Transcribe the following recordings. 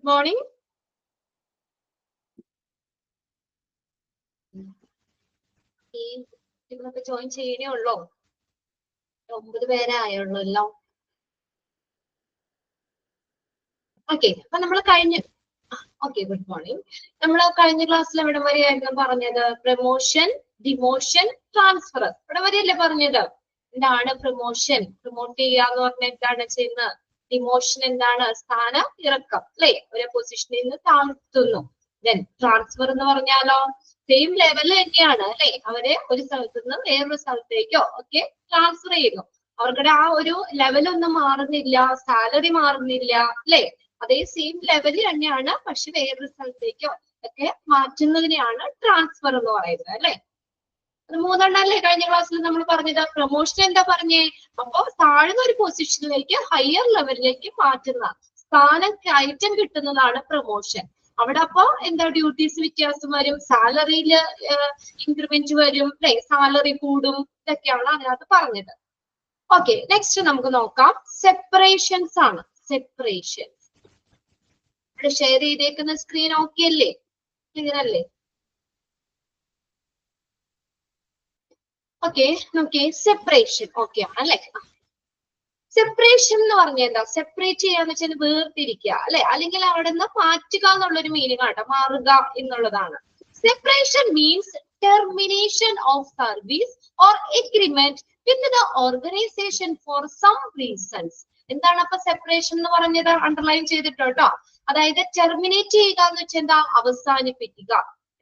Good morning. നിങ്ങളൊക്കെ join ചെയ്യണേ ഉള്ളോ? 9 പേരെ ആയുള്ളൂ. ഓക്കെ, അപ്പൊ നമ്മൾ ഓക്കെ, ഗുഡ് മോർണിംഗ്. നമ്മൾ കഴിഞ്ഞ ക്ലാസ്സിൽ എവിടെ വരെയായിരുന്നു പറഞ്ഞത്? Promotion, demotion, transfer. ഇവിടെ വരെയല്ലേ പറഞ്ഞത്? എന്താണ് പ്രൊമോഷൻ? പ്രൊമോട്ട് ചെയ്യാന്ന് പറഞ്ഞാൽ എന്താണ് ചെയ്യുന്നത്? ഡിമോഷൻ എന്താണ്? സ്ഥാനം ഇറക്കം, അല്ലെ? ഒരു പൊസിഷനിൽ നിന്ന് താഴ്ത്തുന്നു. ദെൻ ട്രാൻസ്ഫർ എന്ന് പറഞ്ഞാലോ സെയിം ലെവലിൽ തന്നെയാണ്, അല്ലെ? അവരെ ഒരു സ്ഥലത്ത് നിന്ന് വേറൊരു സ്ഥലത്തേക്കോ ഒക്കെ ട്രാൻസ്ഫർ ചെയ്യുന്നു. അവർക്കിടെ ആ ഒരു ലെവലൊന്നും മാറുന്നില്ല, സാലറി മാറുന്നില്ല, അല്ലെ? അതേ സെയിം ലെവലിൽ തന്നെയാണ്, പക്ഷെ വേറൊരു സ്ഥലത്തേക്കോ ഒക്കെ മാറ്റുന്നതിനെയാണ് ട്രാൻസ്ഫർ എന്ന് പറയുന്നത്, അല്ലെ? അത് 3 അല്ലേ കഴിഞ്ഞ ക്ലാസ്സിൽ നമ്മൾ പറഞ്ഞത്? പ്രൊമോഷൻ എന്താ പറഞ്ഞേ? അപ്പൊ താഴ്ന്ന ഒരു പൊസിഷനിലേക്ക് ഹയർ ലെവലിലേക്ക് മാറ്റുന്ന, സ്ഥാനം കയറ്റം കിട്ടുന്നതാണ് പ്രൊമോഷൻ. അവിടെ അപ്പൊ എന്താ ഡ്യൂട്ടീസ് വ്യത്യാസം വരും, സാലറിയിൽ ഇൻക്രിമെന്റ് വരും, അല്ലെ? സാലറി കൂടും, ഇതൊക്കെയാണ് അതിനകത്ത് പറഞ്ഞത്. ഓക്കെ, നെക്സ്റ്റ് നമുക്ക് നോക്കാം സെപ്പറേഷൻസ് ആണ്. സെപ്പറേഷൻസ് ഇവിടെ ഷെയർ ചെയ്തേക്കുന്ന സ്ക്രീൻ ഓക്കെ അല്ലേ? ക്ലിയർ അല്ലേ? ഓക്കെ, നോക്കിയേ സെപ്പറേഷൻ ഓക്കെ ആണ് അല്ലെ? സെപ്പറേഷൻ എന്ന് പറഞ്ഞാൽ എന്താ? സെപ്പറേറ്റ് ചെയ്യാന്ന് വെച്ചാൽ വേർതിരിക്കുക, അല്ലെ? അല്ലെങ്കിൽ അവിടെ നിന്ന് മാറ്റുക എന്നുള്ളൊരു മീനിങ് ആട്ടോ, മാറുക എന്നുള്ളതാണ്. Separation means termination of service or agreement with the organisation for some reasons. എന്താണ് അപ്പൊ സെപ്പറേഷൻ എന്ന് പറഞ്ഞത്? അണ്ടർലൈൻ ചെയ്തിട്ടോ. അതായത് ടെർമിനേറ്റ് ചെയ്യുക എന്ന് വെച്ചാൽ എന്താ? അവസാനിപ്പിക്കുക.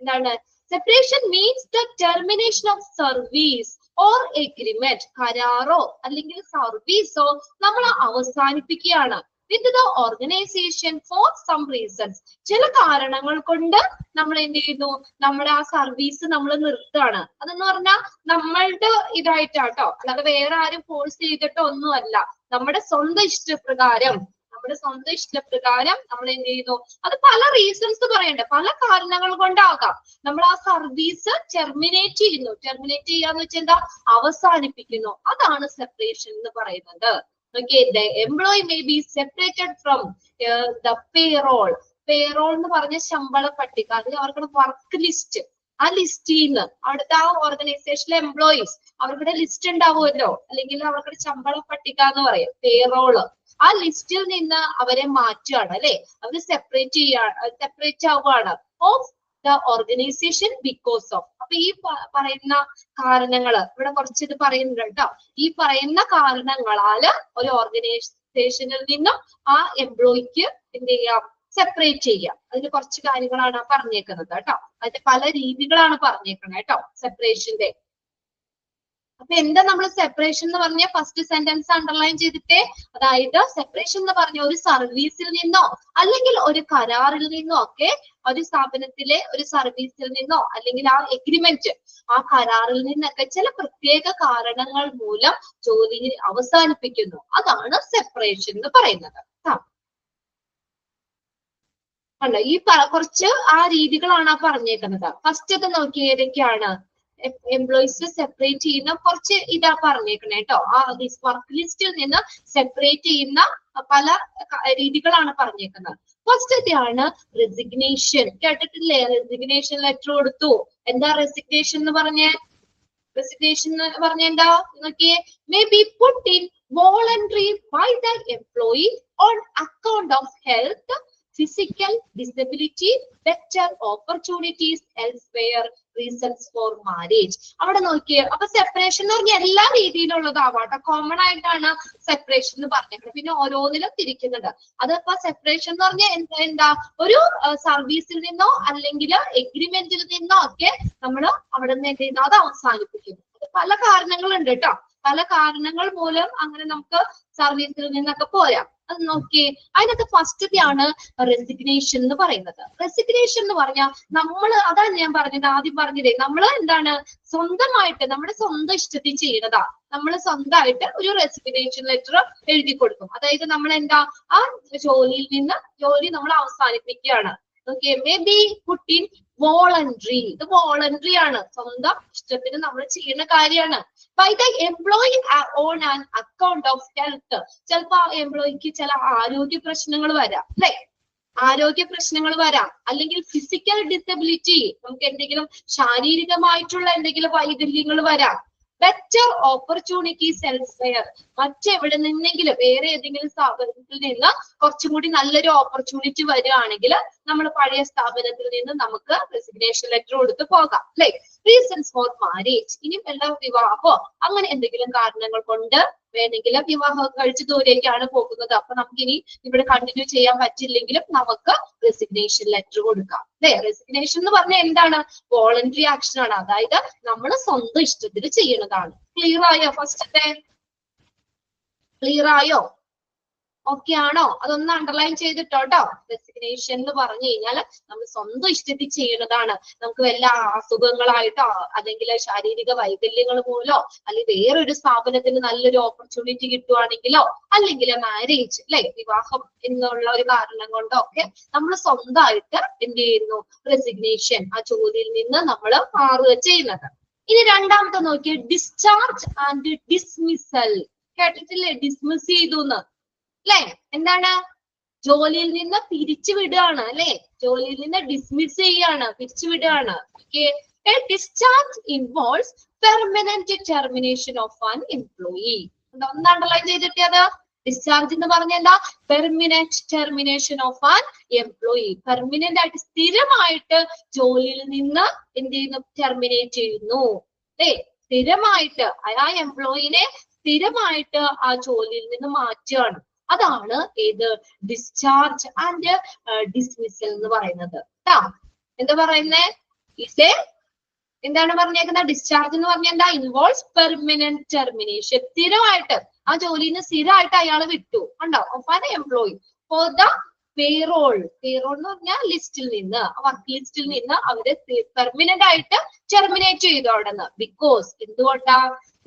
എന്താണ്? Separation means the termination of service or agreement. കരാറോ അല്ലെങ്കിൽ സർവീസോ നമ്മൾ അവസാനിപ്പിക്കുകയാണ്. With the organisation for some reasons. ചില കാരണങ്ങൾ കൊണ്ട് നമ്മൾ എന്ത് ചെയ്യുന്നു? നമ്മുടെ ആ സർവീസ് നമ്മൾ നിർത്തുകയാണ്. അതെന്ന് പറഞ്ഞാൽ നമ്മളുടെ ഇതായിട്ടാട്ടോ, അല്ലാതെ വേറെ ആരും ഫോഴ്സ് ചെയ്തിട്ടോ ഒന്നുമല്ല. നമ്മുടെ സ്വന്തം ഇഷ്ടപ്രകാരം നമ്മൾ എന്ത് ചെയ്യുന്നു? അത് പല റീസൺസ് പറയണ്ടേ, പല കാരണങ്ങൾ കൊണ്ടാകാം. നമ്മൾ ആ സർവീസ് ടെർമിനേറ്റ് ചെയ്യുന്നു. ടെർമിനേറ്റ് ചെയ്യാന്ന് വെച്ചാൽ എന്താ? അവസാനിപ്പിക്കുന്നു. അതാണ് സെപ്പറേഷൻ എന്ന് പറയുന്നത്. Okay, the employee may be separated from the payroll. Payroll എന്ന് പറഞ്ഞ ശമ്പള പട്ടിക, അത് അവർക്ക് വർക്ക് ലിസ്റ്റ്. ആ ലിസ്റ്റിൽ നിന്ന് അവിടുത്തെ ആ ഓർഗനൈസേഷനിലെ എംപ്ലോയീസ് അവരുടെ ലിസ്റ്റ് ഉണ്ടാവുമല്ലോ, അല്ലെങ്കിൽ അവർക്ക് ശമ്പള പട്ടിക എന്ന് പറയും, പേറോള്. ആ ലിസ്റ്റിൽ നിന്ന് അവരെ മാറ്റുകയാണ്, അല്ലെ? അവര് സെപ്പറേറ്റ് ആവുകയാണ് of the organisation because of. അപ്പൊ ഈ പറയുന്ന കാരണങ്ങള് ഇവിടെ കുറച്ച് ഇത് പറയുന്നുണ്ട് കേട്ടോ. ഈ പറയുന്ന കാരണങ്ങളാല് ഒരു ഓർഗനൈസേഷനിൽ നിന്നും ആ എംപ്ലോയിക്ക് എന്ത് ചെയ്യാം? സെപ്പറേറ്റ് ചെയ്യാം. അതിന് കുറച്ച് കാര്യങ്ങളാണ് പറഞ്ഞേക്കുന്നത് കേട്ടോ. അതിന്റെ പല രീതികളാണ് പറഞ്ഞേക്കുന്നത് കേട്ടോ സെപ്പറേഷന്റെ. അപ്പൊ എന്താ നമ്മൾ സെപ്പറേഷൻ എന്ന് പറഞ്ഞ ഫസ്റ്റ് സെന്റൻസ് അണ്ടർലൈൻ ചെയ്തിട്ടേ. അതായത് സെപ്പറേഷൻ എന്ന് പറഞ്ഞ ഒരു സർവീസിൽ നിന്നോ അല്ലെങ്കിൽ ഒരു കരാറിൽ നിന്നോ ഒക്കെ, ഒരു സ്ഥാപനത്തിലെ ഒരു സർവീസിൽ നിന്നോ അല്ലെങ്കിൽ ആ എഗ്രിമെന്റ്, ആ കരാറിൽ നിന്നൊക്കെ ചില പ്രത്യേക കാരണങ്ങൾ മൂലം ജോലി അവസാനിപ്പിക്കുന്നു. അതാണ് സെപ്പറേഷൻ എന്ന് പറയുന്നത്. അല്ല, ഈ കുറച്ച് ആ രീതികളാണ് പറഞ്ഞേക്കുന്നത്. ഫസ്റ്റ് ഒക്കെ നോക്കി ഏതൊക്കെയാണ് എംപ്ലോയീസ് സെപ്പറേറ്റ് ചെയ്യുന്ന കുറച്ച് ഇതാ പറഞ്ഞേക്കണേ കേട്ടോ. ആ വർക്ക് ലിസ്റ്റിൽ നിന്ന് സെപ്പറേറ്റ് ചെയ്യുന്ന പല രീതികളാണ് പറഞ്ഞേക്കുന്നത്. ഫസ്റ്റ് ആണ് റെസിഗ്നേഷൻ. കേട്ടിട്ടില്ലേ? റെസിഗ്നേഷൻ ലെറ്റർ കൊടുത്തു. എന്താ റെസിഗ്നേഷൻ എന്ന് പറഞ്ഞേ? റെസിഗ്നേഷൻ എന്ന് പറഞ്ഞ എന്താ നോക്കിയേ? May be put in voluntary by the employee on account of health, physical disability, better opportunities elsewhere, reasons for marriage. അവിടെ നോക്കിയേ. അപ്പൊ സെപ്പറേഷൻ എന്ന് പറഞ്ഞാൽ എല്ലാ രീതിയിലുള്ളതാവാട്ടോ. കോമൺ ആയിട്ടാണ് സെപ്പറേഷൻ എന്ന് പറഞ്ഞേക്കുന്നത്. പിന്നെ ഓരോന്നിലും തിരിക്കുന്നുണ്ട്. അതിപ്പോ സെപ്പറേഷൻ എന്ന് പറഞ്ഞാൽ എന്താ? ഒരു സർവീസിൽ നിന്നോ അല്ലെങ്കിൽ എഗ്രിമെന്റിൽ നിന്നോ ഒക്കെ നമ്മൾ അവിടെ നിന്ന് എന്ത് ചെയ്യുന്നു? അത് അവസാനിപ്പിക്കുന്നു. പല കാരണങ്ങളുണ്ട് കേട്ടോ. പല കാരണങ്ങൾ മൂലം അങ്ങനെ നമുക്ക് സർവീസിൽ നിന്നൊക്കെ പോരാം. അത് നോക്കിയേ. അതിനകത്ത് ഫസ്റ്റ് ആണ് റെസിഗ്നേഷൻ എന്ന് പറയുന്നത്. റെസിഗ്നേഷൻ എന്ന് പറഞ്ഞാൽ അതാണ് ഞാൻ പറഞ്ഞത്, ആദ്യം പറഞ്ഞതേ, നമ്മൾ എന്താണ് സ്വന്തമായിട്ട് നമ്മുടെ സ്വന്തം ഇഷ്ടത്തിൽ ചെയ്യുന്നതാ. നമ്മൾ സ്വന്തമായിട്ട് ഒരു റെസിഗ്നേഷൻ ലെറ്റർ എഴുതി കൊടുക്കും. അതായത് നമ്മൾ എന്താ? ആ ജോലിയിൽ നിന്ന് ജോലി നമ്മൾ അവസാനിപ്പിക്കുകയാണ്. Okay, may be put in voluntary. ഇത് വോളണ്ടറി ആണ്, സ്വന്തം ഇഷ്ടത്തിന് നമ്മൾ ചെയ്യുന്ന കാര്യമാണ്. By the employee on an account of health. ചിലപ്പോ ആ എംപ്ലോയിക്ക് ചില ആരോഗ്യ പ്രശ്നങ്ങൾ വരാം, അല്ലെ? ആരോഗ്യ പ്രശ്നങ്ങൾ വരാം, അല്ലെങ്കിൽ ഫിസിക്കൽ ഡിസബിലിറ്റി, നമുക്ക് എന്തെങ്കിലും ശാരീരികമായിട്ടുള്ള എന്തെങ്കിലും വൈകല്യങ്ങൾ വരാം. ബെറ്റർ ഓപ്പർച്യൂണിറ്റീസ് എൽസ്വെയർ, മറ്റെവിടെ നിന്നെങ്കിലും വേറെ ഏതെങ്കിലും സ്ഥാപനത്തിൽ നിന്ന് കുറച്ചും കൂടി നല്ലൊരു ഓപ്പർച്യൂണിറ്റി വരികയാണെങ്കിൽ നമ്മൾ പഴയ സ്ഥാപനത്തിൽ നിന്ന് നമുക്ക് റെസിഗ്നേഷൻ ലെറ്റർ കൊടുത്ത് പോകാം, അല്ലെ? റീസൺസ് ഫോർ മാരേജ്, ഇനിയും എല്ലാം വിവാഹമോ അങ്ങനെ എന്തെങ്കിലും കാരണങ്ങൾ കൊണ്ട് വേണമെങ്കിലും വിവാഹം കഴിച്ച് ദൂരേക്കാണ് പോകുന്നത്, അപ്പൊ നമുക്ക് ഇനി ഇവിടെ കണ്ടിന്യൂ ചെയ്യാൻ പറ്റില്ലെങ്കിലും നമുക്ക് റെസിഗ്നേഷൻ ലെറ്റർ കൊടുക്കാം, അല്ലെ? റെസിഗ്നേഷൻ എന്ന് പറഞ്ഞാൽ എന്താണ്? വോളണ്ടറി ആക്ഷൻ ആണ്, അതായത് നമ്മൾ സ്വന്തം ഇഷ്ടത്തിൽ ചെയ്യണതാണ്. ക്ലിയർ ആയോ? ഫസ്റ്റത്തെ ക്ലിയർ ആയോ? ഓക്കെ ആണോ? അതൊന്ന് അണ്ടർലൈൻ ചെയ്തിട്ടോ. റെസിഗ്നേഷൻ എന്ന് പറഞ്ഞു കഴിഞ്ഞാൽ നമ്മൾ സ്വന്തം ഇഷ്ടത്തിൽ ചെയ്യുന്നതാണ്. നമുക്ക് വല്ല അസുഖങ്ങളായിട്ടോ അല്ലെങ്കിൽ ശാരീരിക വൈകല്യങ്ങൾ മൂലോ അല്ലെങ്കിൽ വേറൊരു സ്ഥാപനത്തിന് നല്ലൊരു ഓപ്പർച്യൂണിറ്റി കിട്ടുവാണെങ്കിലോ അല്ലെങ്കിൽ മാരേജ്, അല്ലെ, വിവാഹം എന്നുള്ള ഒരു കാരണം കൊണ്ടോ ഒക്കെ നമ്മൾ സ്വന്തമായിട്ട് എന്ത് ചെയ്യുന്നു? റെസിഗ്നേഷൻ, ആ ജോലിയിൽ നിന്ന് നമ്മൾ മാറുക ചെയ്യുന്നത്. ഇനി രണ്ടാമത്തെ നോക്കിയ ഡിസ്ചാർജ് ആൻഡ് ഡിസ്മിസൽ. കേട്ടിട്ടില്ലേ? ഡിസ്മിസ് ചെയ്തു എന്ന്, അല്ലെ? എന്താണ്? ജോലിയിൽ നിന്ന് പിരിച്ചു വിടുകയാണ്, അല്ലെ? ജോലിയിൽ നിന്ന് ഡിസ്മിസ് ചെയ്യാണ്, പിരിച്ചു വിടുകയാണ്. Discharge involves permanent termination of an employee. ഒന്ന് അണ്ടർലൈൻ ചെയ്തിട്ടത്. ഡിസ്ചാർജ് എന്ന് പറഞ്ഞ എന്താ? Permanent termination of an employee. Permanent ആയിട്ട് സ്ഥിരമായിട്ട് ജോലിയിൽ നിന്ന് എന്ത് ചെയ്യുന്നു? ടെർമിനേറ്റ് ചെയ്യുന്നു, അല്ലെ? സ്ഥിരമായിട്ട് ആ എംപ്ലോയിനെ സ്ഥിരമായിട്ട് ആ ജോലിയിൽ നിന്ന് മാറ്റുകയാണ്. അതാണ് ഏത്? ഡിസ്ചാർജ് ആൻഡ് ഡിസ്മിസൽ എന്ന് പറയുന്നത്. എന്താ പറയുന്നേ? എന്താണ് പറഞ്ഞേക്കുന്നത്? ഡിസ്ചാർജ് എന്ന് പറഞ്ഞാൽ എന്താ? ഇൻവോൾവ്സ് പെർമനന്റ് ടെർമിനേഷൻ, സ്ഥിരമായിട്ട് ആ ജോലിയിൽ നിന്ന് സ്ഥിരമായിട്ട് അയാൾ വിട്ടു ഉണ്ടോ of an employee for the payroll. Payroll എന്ന് പറഞ്ഞാൽ ലിസ്റ്റിൽ നിന്ന്, വർക്ക് ലിസ്റ്റിൽ നിന്ന് അവര് പെർമനന്റ് ആയിട്ട് ടെർമിനേറ്റ് ചെയ്തു അവിടെ നിന്ന്. ബിക്കോസ്, എന്തുകൊണ്ടാ?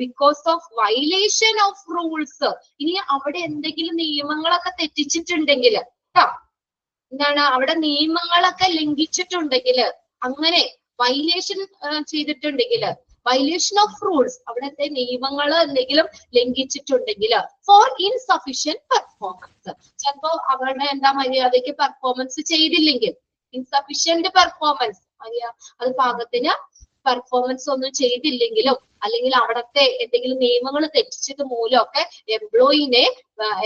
Because of violation of rules. ഇനി അവിടെ എന്തെങ്കിലും നിയമങ്ങളൊക്കെ തെറ്റിച്ചിട്ടുണ്ടെങ്കിൽ, എന്താണ്, അവിടെ നിയമങ്ങളൊക്കെ ലംഘിച്ചിട്ടുണ്ടെങ്കിൽ, അങ്ങനെ വയലേഷൻ ചെയ്തിട്ടുണ്ടെങ്കിൽ, വയലേഷൻ ഓഫ് റൂൾസ്, അവിടുത്തെ നിയമങ്ങൾ എന്തെങ്കിലും ലംഘിച്ചിട്ടുണ്ടെങ്കിൽ, ഫോർ ഇൻസഫിഷ്യന്റ് പെർഫോമൻസ്, ചിലപ്പോ അവരുടെ എന്താ മര്യാദയ്ക്ക് പെർഫോമൻസ് ചെയ്തില്ലെങ്കിൽ, ഇൻസഫിഷ്യന്റ് പെർഫോമൻസ്, അത് പാകത്തിന് പെർഫോമൻസ് ഒന്നും ചെയ്തില്ലെങ്കിലും, അല്ലെങ്കിൽ അവിടത്തെ എന്തെങ്കിലും നിയമങ്ങൾ തെറ്റിച്ചത് മൂലമൊക്കെ എംപ്ലോയിനെ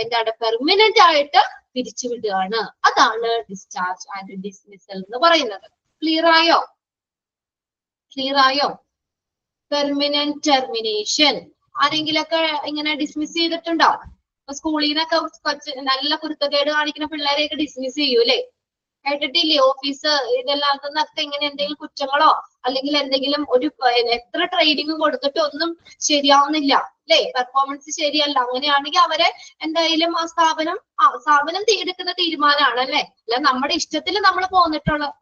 എന്താണ് പെർമനന്റ് ആയിട്ട് പിരിച്ചുവിടുകയാണ്. അതാണ് ഡിസ്ചാർജ് ആൻഡ് ഡിസ്മിസൽ എന്ന് പറയുന്നത്. ക്ലിയർ ആയോ? ക്ലിയർ ആയോ? Permanent termination. ആരെങ്കിലൊക്കെ ഇങ്ങനെ ഡിസ്മിസ് ചെയ്തിട്ടുണ്ടോ? സ്കൂളിൽ നിന്നൊക്കെ നല്ല കുരുത്തക്കേട് കാണിക്കുന്ന പിള്ളേരെയൊക്കെ ഡിസ്മിസ് ചെയ്യൂ, അല്ലെ? കേട്ടിട്ടില്ലേ? ഓഫീസ് ഇതെല്ലാത്തുന്നൊക്കെ ഇങ്ങനെ എന്തെങ്കിലും കുറ്റങ്ങളോ അല്ലെങ്കിൽ എന്തെങ്കിലും ഒരു എത്ര ട്രെയിനിങ് കൊടുത്തിട്ട് ഒന്നും ശരിയാവുന്നില്ല, അല്ലെ? പെർഫോമൻസ് ശരിയല്ല. അങ്ങനെയാണെങ്കിൽ അവരെ എന്തായാലും ആ സ്ഥാപനം എടുക്കുന്ന തീരുമാനമാണ്, അല്ലെ? അല്ല നമ്മുടെ ഇഷ്ടത്തിൽ നമ്മൾ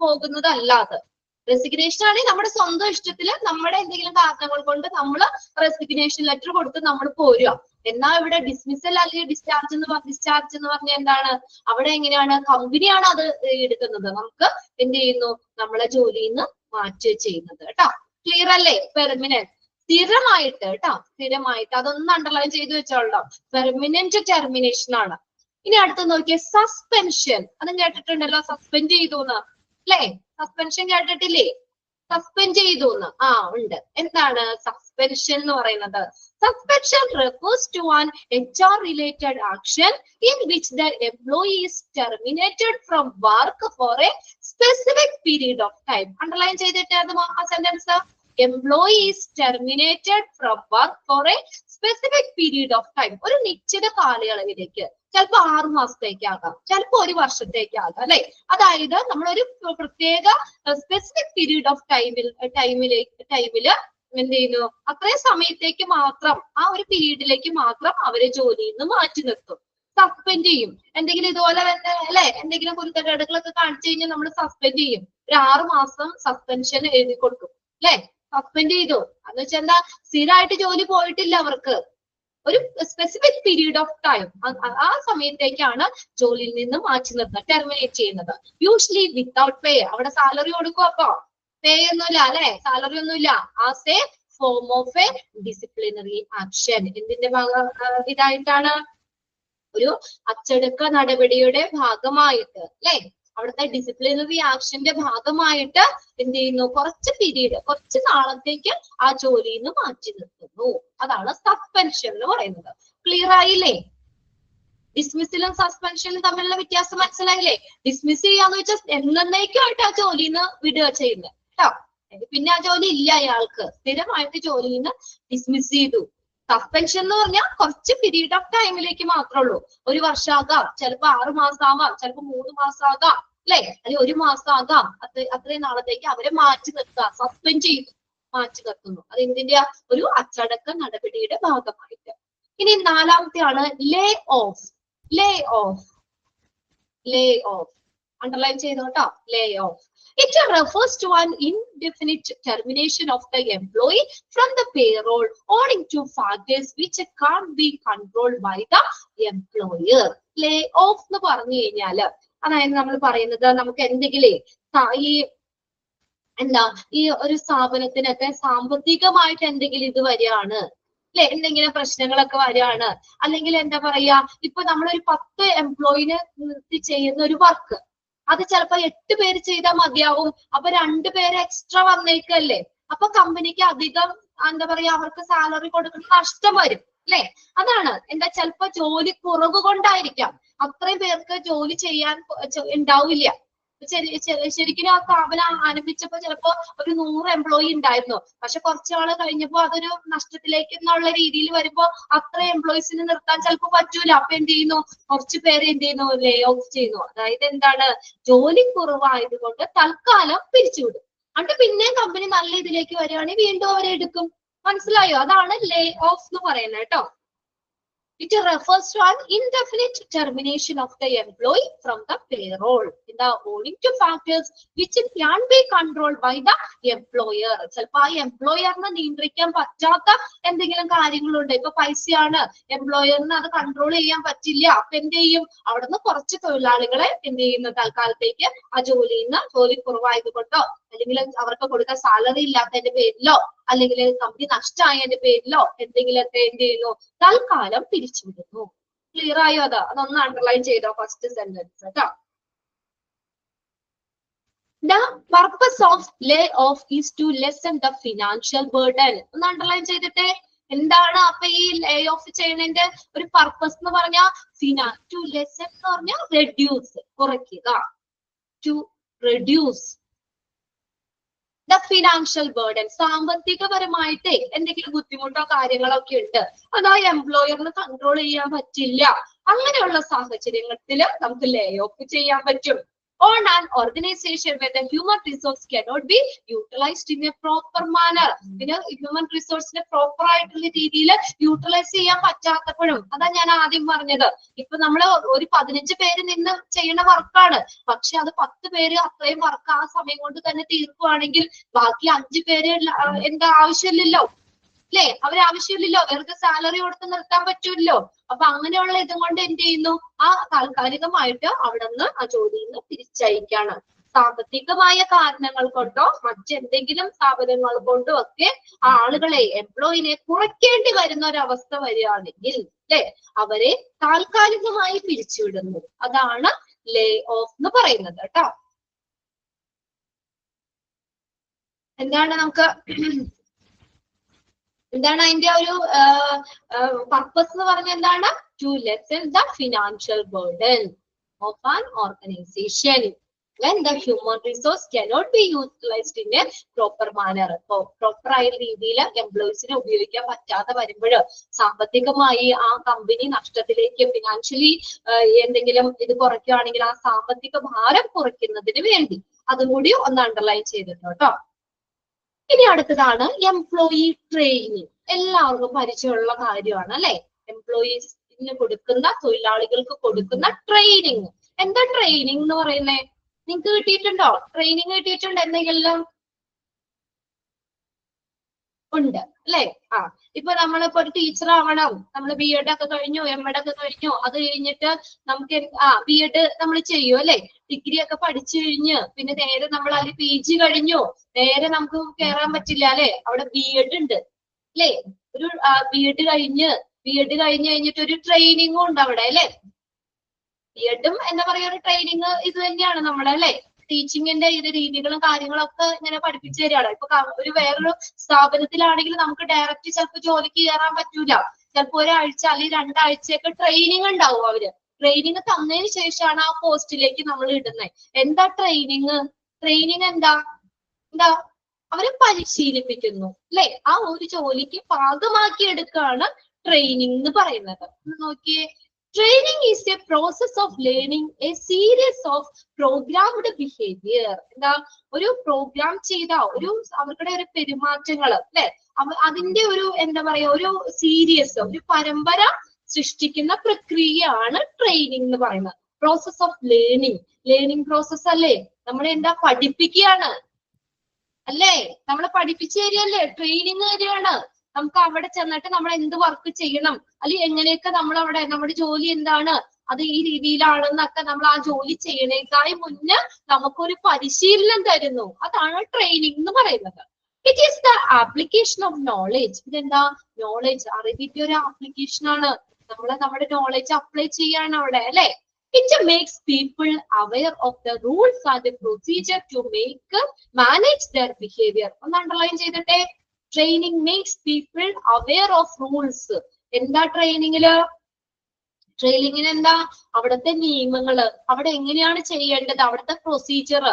പോകുന്നതല്ല അത്. റെസിഗ്നേഷൻ ആണെങ്കിൽ നമ്മുടെ സ്വന്തം ഇഷ്ടത്തിൽ നമ്മുടെ എന്തെങ്കിലും കാരണങ്ങൾ കൊണ്ട് നമ്മൾ റെസിഗ്നേഷൻ ലെറ്റർ കൊടുത്ത് നമ്മൾ പോരുക. എന്നാ ഇവിടെ ഡിസ്മിസൽ അല്ലെങ്കിൽ ഡിസ്ചാർജ് എന്ന് പറഞ്ഞാൽ എന്താണ്? അവിടെ എങ്ങനെയാണ്? കമ്പനിയാണ് അത് എടുക്കുന്നത്. നമുക്ക് എന്ത് ചെയ്യുന്നു? നമ്മളെ ജോലിയിൽ നിന്ന് മാറ്റുക ചെയ്യുന്നത്. കേട്ടോ, ക്ലിയർ അല്ലേ? പെർമനന്റ്, സ്ഥിരമായിട്ട്, സ്ഥിരമായിട്ട്. അതൊന്ന് അണ്ടർലൈൻ ചെയ്ത് വെച്ചോളൂ. പെർമനന്റ് ടെർമിനേഷൻ ആണ്. ഇനി അടുത്ത് നോക്കിയേ, സസ്പെൻഷൻ. അതും കേട്ടിട്ടുണ്ടല്ലോ, സസ്പെൻഡ് ചെയ്തു എന്ന്, അല്ലേ? സസ്പെൻഷൻ കേട്ടിട്ടില്ലേ? സസ്പെൻഡ് ചെയ്തു എന്ന്. ഉണ്ട്. എന്താണ് സസ്പെൻഷൻ എന്ന് പറയുന്നത്? Suspension refers to an HR related action in which the employee is terminated from work for a specific period of time. Underline ചെയ്തിട്ട് ആ sentence. Employee is terminated from work for a specific period of time. ഒരു നിശ്ചിത കാലയളവിലേക്ക്, ചിലപ്പോ 6 മാസത്തേക്കാകാം, ചിലപ്പോ 1 വർഷത്തേക്കാകാം, അല്ലെ? അതായത് നമ്മളൊരു പ്രത്യേക സ്പെസിഫിക് പീരീഡ് ഓഫ് ടൈമില് എന്ത് ചെയ്യുന്നു? അത്രയും സമയത്തേക്ക് മാത്രം, ആ ഒരു പീരീഡിലേക്ക് മാത്രം അവരെ ജോലിയിൽ നിന്ന് മാറ്റി നിർത്തും, സസ്പെൻഡ് ചെയ്യും. എന്തെങ്കിലും ഇതുപോലെ അല്ലെ, എന്തെങ്കിലും കുരുത്തക്കേടുകളൊക്കെ കാണിച്ചു കഴിഞ്ഞാൽ നമ്മൾ സസ്പെൻഡ് ചെയ്യും. ഒരു 6 മാസം സസ്പെൻഷൻ എഴുതി കൊടുക്കും, അല്ലെ? സസ്പെൻഡ് ചെയ്തു എന്ന് വെച്ചാൽ എന്താ? സ്ഥിരമായിട്ട് ജോലി പോയിട്ടില്ല അവർക്ക്, ഒരു സ്പെസിഫിക് പീരീഡ് ഓഫ് ടൈം, ആ സമയത്തേക്കാണ് ജോലിയിൽ നിന്ന് മാറ്റി നിർത്തുന്നത്, ടെർമിനേറ്റ് ചെയ്യുന്നത്. യൂഷ്വലി വിത്തൗട്ട് പേ. അവിടെ സാലറി കൊടുക്കും, അപ്പൊ പേ ഒന്നുമില്ല, അല്ലെ? സാലറി ഒന്നുമില്ല. As A form of A disciplinary action. എന്തിന്റെ ഇതായിട്ടാണ്? ഒരു അച്ചടക്ക നടപടിയുടെ ഭാഗമായിട്ട്, അല്ലെ? അവിടുത്തെ ഡിസിപ്ലിനറി ആക്ഷന്റെ ഭാഗമായിട്ട് എന്ത് ചെയ്യുന്നു, കുറച്ച് പീരീഡ്, കുറച്ച് നാളത്തേക്ക് ആ ജോലിയിൽ നിന്ന് മാറ്റി നിർത്തുന്നു. അതാണ് സസ്പെൻഷൻ എന്ന് പറയുന്നത്. ക്ലിയർ ആയില്ലേ? ഡിസ്മിസിലും സസ്പെൻഷനും തമ്മിലുള്ള വ്യത്യാസം മനസ്സിലായില്ലേ? ഡിസ്മിസ് ചെയ്യാന്ന് വെച്ചാൽ എന്നേക്കുമായിട്ട് ആ ജോലിയിൽ നിന്ന് വിടുക ചെയ്യുന്നത് കേട്ടോ. പിന്നെ ആ ജോലി ഇല്ല, അയാൾക്ക് സ്ഥിരമായിട്ട് ജോലിയിൽ നിന്ന് ഡിസ്മിസ് ചെയ്തു. സസ്പെൻഷൻ എന്ന് പറഞ്ഞാൽ കുറച്ച് പീരീഡ് ഓഫ് ടൈമിലേക്ക് മാത്രമേ ഉള്ളൂ. 1 വർഷമാകാം, ചിലപ്പോ 6 മാസം ആകാം, ചിലപ്പോ 3 മാസം ആകാം, അല്ലെ? അല്ലെങ്കിൽ 1 മാസം ആകാം. അത്രയും നാളത്തേക്ക് അവരെ മാറ്റി നിർത്തുക, സസ്പെൻഡ് ചെയ്തു, മാറ്റി നിർത്തുന്നു. അത് എന്തിന്റെ ഒരു അച്ചടക്ക നടപടിയുടെ ഭാഗമായിട്ട്. ഇനി 4മത്തെയാണ് lay off. Lay off, lay off underline ചെയ്തോട്ടോ. Lay off. It refers to an indefinite termination of the employee from the payroll owing to factors which can't be controlled by the employer. Lay off എന്ന് പറഞ്ഞു കഴിഞ്ഞാല് അതായത് നമ്മൾ പറയുന്നത്, നമുക്ക് എന്തെങ്കിലും ഈ ഈ ഒരു സ്ഥാപനത്തിനൊക്കെ സാമ്പത്തികമായിട്ട് എന്തെങ്കിലും ഇത് വരികയാണ്, അല്ലെ? എന്തെങ്കിലും പ്രശ്നങ്ങളൊക്കെ വരികയാണ്, അല്ലെങ്കിൽ എന്താ പറയാ, ഇപ്പൊ നമ്മളൊരു 10 എംപ്ലോയിനെ നിർത്തി ചെയ്യുന്ന ഒരു വർക്ക്, അത് ചിലപ്പോ 8 പേര് ചെയ്താൽ മതിയാവും. അപ്പൊ 2 പേര് എക്സ്ട്രാ വന്നേക്കല്ലേ, അപ്പൊ കമ്പനിക്ക് അധികം എന്താ പറയാ, അവർക്ക് സാലറി കൊടുക്കുന്ന നഷ്ടം വരും, അല്ലെ? അതാണ് എന്താ, ചിലപ്പോ ജോലി കുറവ് കൊണ്ടായിരിക്കാം, അത്രയും പേർക്ക് ജോലി ചെയ്യാൻ ഉണ്ടാവില്ല. ശരിക്കും ആ സ്ഥാപനം ആരംഭിച്ചപ്പോ ചിലപ്പോ ഒരു 100 എംപ്ലോയി ഉണ്ടായിരുന്നു. പക്ഷെ കുറച്ചാള് കഴിഞ്ഞപ്പോ അതൊരു നഷ്ടത്തിലേക്ക് എന്നുള്ള രീതിയിൽ വരുമ്പോ അത്ര എംപ്ലോയീസിന് നിർത്താൻ ചിലപ്പോ പറ്റൂല. അപ്പൊ എന്ത് ചെയ്യുന്നു, കുറച്ച് പേര് എന്ത് ചെയ്യുന്നു, ലേ ഓഫ് ചെയ്യുന്നു. അതായത് എന്താണ്, ജോലി കുറവായതുകൊണ്ട് തൽക്കാലം പിരിച്ചുവിടും. എന്നിട്ട് പിന്നെ കമ്പനി നല്ല ഇതിലേക്ക് വരികയാണെങ്കിൽ വീണ്ടും അവരെ എടുക്കും. മനസ്സിലായോ? അതാണ് ലേ ഓഫ് എന്ന് പറയുന്നത് കേട്ടോ. It refers to an indefinite termination of the employee from the payroll owing to factors which can be controlled by the employer. ചിലപ്പോ ആ എംപ്ലോയറിനെ നിയന്ത്രിക്കാൻ പറ്റാത്ത എന്തെങ്കിലും കാര്യങ്ങളുണ്ട്. ഇപ്പൊ പൈസയാണ്, എംപ്ലോയറിന് അത് കൺട്രോൾ ചെയ്യാൻ പറ്റില്ല. അപ്പൊ എന്ത് ചെയ്യും, അവിടെ നിന്ന് കുറച്ച് തൊഴിലാളികളെ എന്ത് ചെയ്യുന്നു, തൽക്കാലത്തേക്ക് ആ ജോലിയിൽ നിന്ന്, ജോലി കുറവായത് കൊണ്ടോ അല്ലെങ്കിൽ അവർക്ക് കൊടുക്കാൻ സാലറി ഇല്ലാത്തതിന്റെ പേരിലോ അല്ലെങ്കിൽ കമ്പനി നഷ്ടമായതിന്റെ പേരിലോ എന്തെങ്കിലുമൊക്കെ എന്ത് ചെയ്യുന്നു, തൽക്കാലം പിരിച്ചുവിടുന്നു. ക്ലിയർ ആയോ? അതൊന്ന് അണ്ടർലൈൻ ചെയ്തോ ഫസ്റ്റ് സെന്റൻസ് കേട്ടോ. The purpose of layoff is to lessen the financial burden. ഒന്ന് അണ്ടർലൈൻ ചെയ്തിട്ട് എന്താണ് അപ്പൊ ഈ ലേ ഓഫ് ചെയ്യുന്നതിന്റെ ഒരു പർപ്പസ് എന്ന് പറഞ്ഞാൽ ടു ലെസൺ എന്ന് പറഞ്ഞാൽ റെഡ്യൂസ്, കുറയ്ക്കുക. To reduce the financial burden, സാമ്പത്തികപരമായിട്ട് എന്തെങ്കിലും ബുദ്ധിമുട്ടോ കാര്യങ്ങളോ ഒക്കെ ഉണ്ട്, അത് ആ എംപ്ലോയറിന് കൺട്രോൾ ചെയ്യാൻ പറ്റില്ല. അങ്ങനെയുള്ള സാഹചര്യത്തിൽ നമുക്ക് ലേ ഓഫ് ചെയ്യാൻ പറ്റും. On an organization where the human resource cannot be utilized in a proper manner. പിന്നെ ഹ്യൂമൻ റിസോഴ്സിനെ പ്രോപ്പർ ആയിട്ടുള്ള രീതിയിൽ യൂട്ടിലൈസ് ചെയ്യാൻ പറ്റാത്തപ്പോഴും, അതാ ഞാൻ ആദ്യം പറഞ്ഞത്. ഇപ്പൊ നമ്മള് ഒരു 15 പേര് നിന്ന് ചെയ്യുന്ന വർക്കാണ്, പക്ഷെ അത് 10 പേര് അത്രയും വർക്ക് ആ സമയം കൊണ്ട് തന്നെ തീർക്കുകയാണെങ്കിൽ ബാക്കി 5 പേര് എന്താ ആവശ്യമില്ലല്ലോ, അല്ലെ? അവരാവശ്യമില്ലല്ലോ, വെറുതെ സാലറി കൊടുത്ത് നിർത്താൻ പറ്റൂല്ലോ. അപ്പൊ അങ്ങനെയുള്ള ഇതും കൊണ്ട് എന്ത് ചെയ്യുന്നു, ആ താൽക്കാലികമായിട്ട് അവിടെ നിന്ന് ആ ജോലിയിൽ നിന്ന് തിരിച്ചയക്കാണ്. സാമ്പത്തികമായ കാരണങ്ങൾ കൊണ്ടോ മറ്റെന്തെങ്കിലും സ്ഥാപനങ്ങൾ കൊണ്ടോ ഒക്കെ ആളുകളെ, എംപ്ലോയിനെ കുറയ്ക്കേണ്ടി വരുന്ന ഒരവസ്ഥ വരികയാണെങ്കിൽ അല്ലെ, അവരെ താൽക്കാലികമായി പിരിച്ചുവിടുന്നു. അതാണ് ലേ ഓഫ് എന്ന് പറയുന്നത് കേട്ടോ. എന്താണ് അതിന്റെ ഒരു പർപ്പസ് എന്ന് പറഞ്ഞ എന്താണ്, to lessen the financial burden of an organisation when the human resource cannot be utilized in a proper manner. Proper ആയ രീതിയിൽ എംപ്ലോയീസിനെ ഉപയോഗിക്കാൻ പറ്റാതെ വരുമ്പോൾ സാമ്പത്തികമായി ആ കമ്പനി നഷ്ടത്തിലേക്ക്, ഫിനാൻഷ്യലി എന്തെങ്കിലും ഇത് കുറയ്ക്കുകയാണെങ്കിൽ ആ സാമ്പത്തിക ഭാരം കുറയ്ക്കുന്നതിന് വേണ്ടി അതും കൂടി ഒന്ന് അണ്ടർലൈൻ ചെയ്തിട്ടുണ്ട് കേട്ടോ. ഇനി അടുത്തതാണ് എംപ്ലോയി ട്രെയിനിങ്. എല്ലാവർക്കും പരിചയമുള്ള കാര്യമാണ് അല്ലെ, എംപ്ലോയീസിന് കൊടുക്കുന്ന, തൊഴിലാളികൾക്ക് കൊടുക്കുന്ന ട്രെയിനിങ്. എന്താ ട്രെയിനിങ് എന്ന് പറയുന്നേ? നിങ്ങൾക്ക് കിട്ടിയിട്ടുണ്ടോ? ട്രെയിനിങ് കിട്ടിയിട്ടുണ്ട് എന്തെങ്കിലും? ഉണ്ട് അല്ലെ? ഇപ്പൊ നമ്മളിപ്പോ ഒരു ടീച്ചർ ആവണം, നമ്മൾ BEd ഒക്കെ കഴിഞ്ഞു, MEd ഒക്കെ കഴിഞ്ഞു, അത് കഴിഞ്ഞിട്ട് നമുക്ക് BEd നമ്മൾ ചെയ്യും അല്ലെ, ഡിഗ്രി ഒക്കെ പഠിച്ചു കഴിഞ്ഞ് പിന്നെ നേരെ നമ്മൾ അതിൽ PG കഴിഞ്ഞു, നേരെ നമുക്ക് കയറാൻ പറ്റില്ല അല്ലെ, അവിടെ BEd ഉണ്ട് അല്ലെ. ഒരു BEd കഴിഞ്ഞ് കഴിഞ്ഞിട്ട് ഒരു ട്രെയിനിങ്ങും ഉണ്ട് അവിടെ അല്ലെ. ബി.എഡും എന്താ പറയാ ഒരു ട്രെയിനിങ് ഇത് തന്നെയാണ് നമ്മളെ അല്ലെ. ടീച്ചിങ്ങിന്റെ ഇത് രീതികളും കാര്യങ്ങളൊക്കെ ഇങ്ങനെ പഠിപ്പിച്ചു തരികയാണ്. ഇപ്പൊ ഒരു വേറൊരു സ്ഥാപനത്തിലാണെങ്കിൽ നമുക്ക് ഡയറക്റ്റ് ചിലപ്പോൾ ജോലിക്ക് കയറാൻ പറ്റൂല. ചിലപ്പോ ഒരാഴ്ച അല്ലെങ്കിൽ 2 ആഴ്ചയൊക്കെ ട്രെയിനിങ് ഉണ്ടാവും. അവര് ട്രെയിനിങ് തന്നതിന് ശേഷമാണ് ആ പോസ്റ്റിലേക്ക് നമ്മൾ ഇടുന്നത്. എന്താ ട്രെയിനിങ്? ട്രെയിനിങ് എന്താ അവരെ പരിശീലിപ്പിക്കുന്നു അല്ലെ. ആ ഒരു ജോലിക്ക് പാകമാക്കി എടുക്കുകയാണ് ട്രെയിനിങ് എന്ന് പറയുന്നത്. നോക്കിയേ, training is A process of learning A series of programmed behaviour. എന്താ, ഒരു പ്രോഗ്രാം ചെയ്ത അവരുടെ ഒരു പെരുമാറ്റങ്ങൾ അല്ലെ, അതിന്റെ ഒരു എന്താ പറയാ ഒരു സീരീസ്, ഒരു പരമ്പര സൃഷ്ടിക്കുന്ന പ്രക്രിയയാണ് ട്രെയിനിങ് എന്ന് പറയുന്നത്. പ്രോസസ് ഓഫ് ലേണിംഗ് പ്രോസസ് അല്ലേ. നമ്മളെ എന്താ പഠിപ്പിക്കുകയാണ് അല്ലേ, നമ്മളെ പഠിപ്പിച്ചു തരികയല്ലേ, ട്രെയിനിങ് തരികയാണ്. നമുക്ക് അവിടെ ചെന്നിട്ട് നമ്മൾ എന്ത് വർക്ക് ചെയ്യണം, അല്ലെങ്കിൽ എങ്ങനെയൊക്കെ നമ്മൾ അവിടെ നമ്മുടെ ജോലി എന്താണ്, അത് ഈ രീതിയിലാണെന്നൊക്കെ നമ്മൾ ആ ജോലി ചെയ്യണേക്കായി മുന്നേ നമുക്കൊരു പരിശീലനം തരുന്നു. അതാണ് ട്രെയിനിങ് എന്ന് പറയുന്നത്. It is the application of knowledge. ഇതെന്താ, നോളേജ്, അറിവിന്റെ ഒരു ആപ്ലിക്കേഷൻ ആണ്. നമ്മുടെ നോളേജ് അപ്ലൈ ചെയ്യാണ് അവിടെ അല്ലെ. It makes people aware of the rules and the procedure to manage their behavior. ഒന്ന് അണ്ടർലൈൻ ചെയ്തിട്ടെ. Training makes people aware of rules. എന്താ ട്രെയിനിങ്ങിന് എന്താ, അവിടുത്തെ നിയമങ്ങള്, അവിടെ എങ്ങനെയാണ് ചെയ്യേണ്ടത്, അവിടുത്തെ പ്രൊസീജിയർ,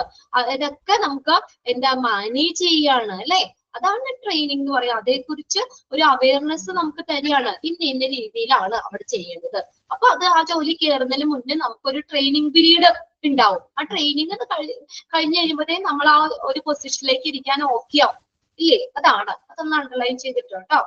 ഇതൊക്കെ നമുക്ക് എന്താ മാനേജ് ചെയ്യാണ് അല്ലെ. അതാണ് ട്രെയിനിങ് എന്ന് പറയുക. അതേക്കുറിച്ച് ഒരു അവയർനെസ് നമുക്ക് തരികയാണ്. ഇന്ന രീതിയിലാണ് അവിടെ ചെയ്യേണ്ടത്. അപ്പൊ അത് ആ ജോലി കയറുന്നതിന് മുന്നേ നമുക്കൊരു ട്രെയിനിങ് പീരീഡ് ഉണ്ടാവും. ആ ട്രെയിനിങ് കഴിഞ്ഞ് കഴിയുമ്പോഴേ നമ്മൾ ആ ഒരു പൊസിഷനിലേക്ക് ഇരിക്കാൻ ഓക്കെ ആവും ഇല്ലേ. അതൊന്ന് അണ്ടർലൈൻ ചെയ്തിട്ടോ കേട്ടോ.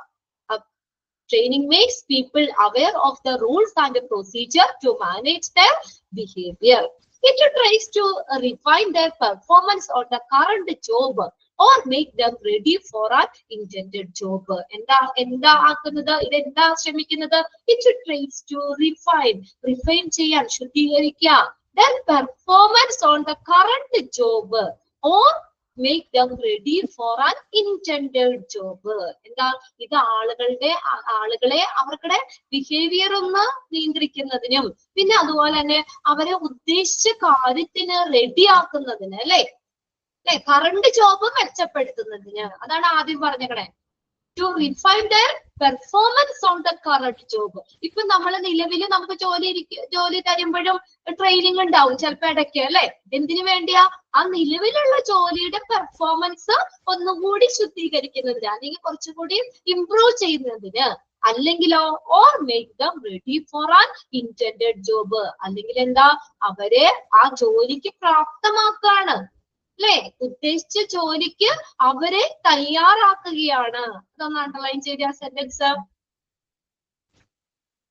Training makes people aware of the rules and procedure to manage their behaviour. It tries to refine their performance on the current job or make them ready for an intended job. എന്താ ആക്കുന്നത്, ഇതെന്താ ശ്രമിക്കുന്നത്? It tries to refine ചെയ്യാൻ, ശുദ്ധീകരിക്കുക their performance on the current job or make them ready for an intended job. എന്താ, ഇത് ആളുകളെ അവരുടെ behaviour ഒന്ന് നിയന്ത്രിക്കുന്നതിനും പിന്നെ അതുപോലെ തന്നെ അവരെ ഉദ്ദേശിച്ച കാര്യത്തിന് റെഡി ആക്കുന്നതിന് അല്ലെ, കറണ്ട് ജോബ് മെച്ചപ്പെടുത്തുന്നതിന്. അതാണ് ആദ്യം പറഞ്ഞേ. To refine their performance on the current job. ഇപ്പൊ നമ്മള് നിലവില് നമുക്ക് ജോലി തരുമ്പോഴും ട്രെയിനിങ് ഉണ്ടാവും ചിലപ്പോ ഇടയ്ക്ക് അല്ലെ. എന്തിനു വേണ്ടിയാ? ആ നിലവിലുള്ള ജോലിയുടെ പെർഫോമൻസ് ഒന്നുകൂടി ശുദ്ധീകരിക്കുന്നതിന്, അല്ലെങ്കിൽ കുറച്ചുകൂടി ഇംപ്രൂവ് ചെയ്യുന്നതിന്. അല്ലെങ്കിലോ or make them ready for an intended job, അല്ലെങ്കിൽ എന്താ, അവരെ ആ ജോലിക്ക് പ്രാപ്തമാക്കാണ് അല്ലെ, ഉദ്ദേശിച്ച ജോലിക്ക് അവരെ തയ്യാറാക്കുകയാണ്. അതൊന്ന് അണ്ടർലൈൻ ചെയ്ത സെന്റൻസ്.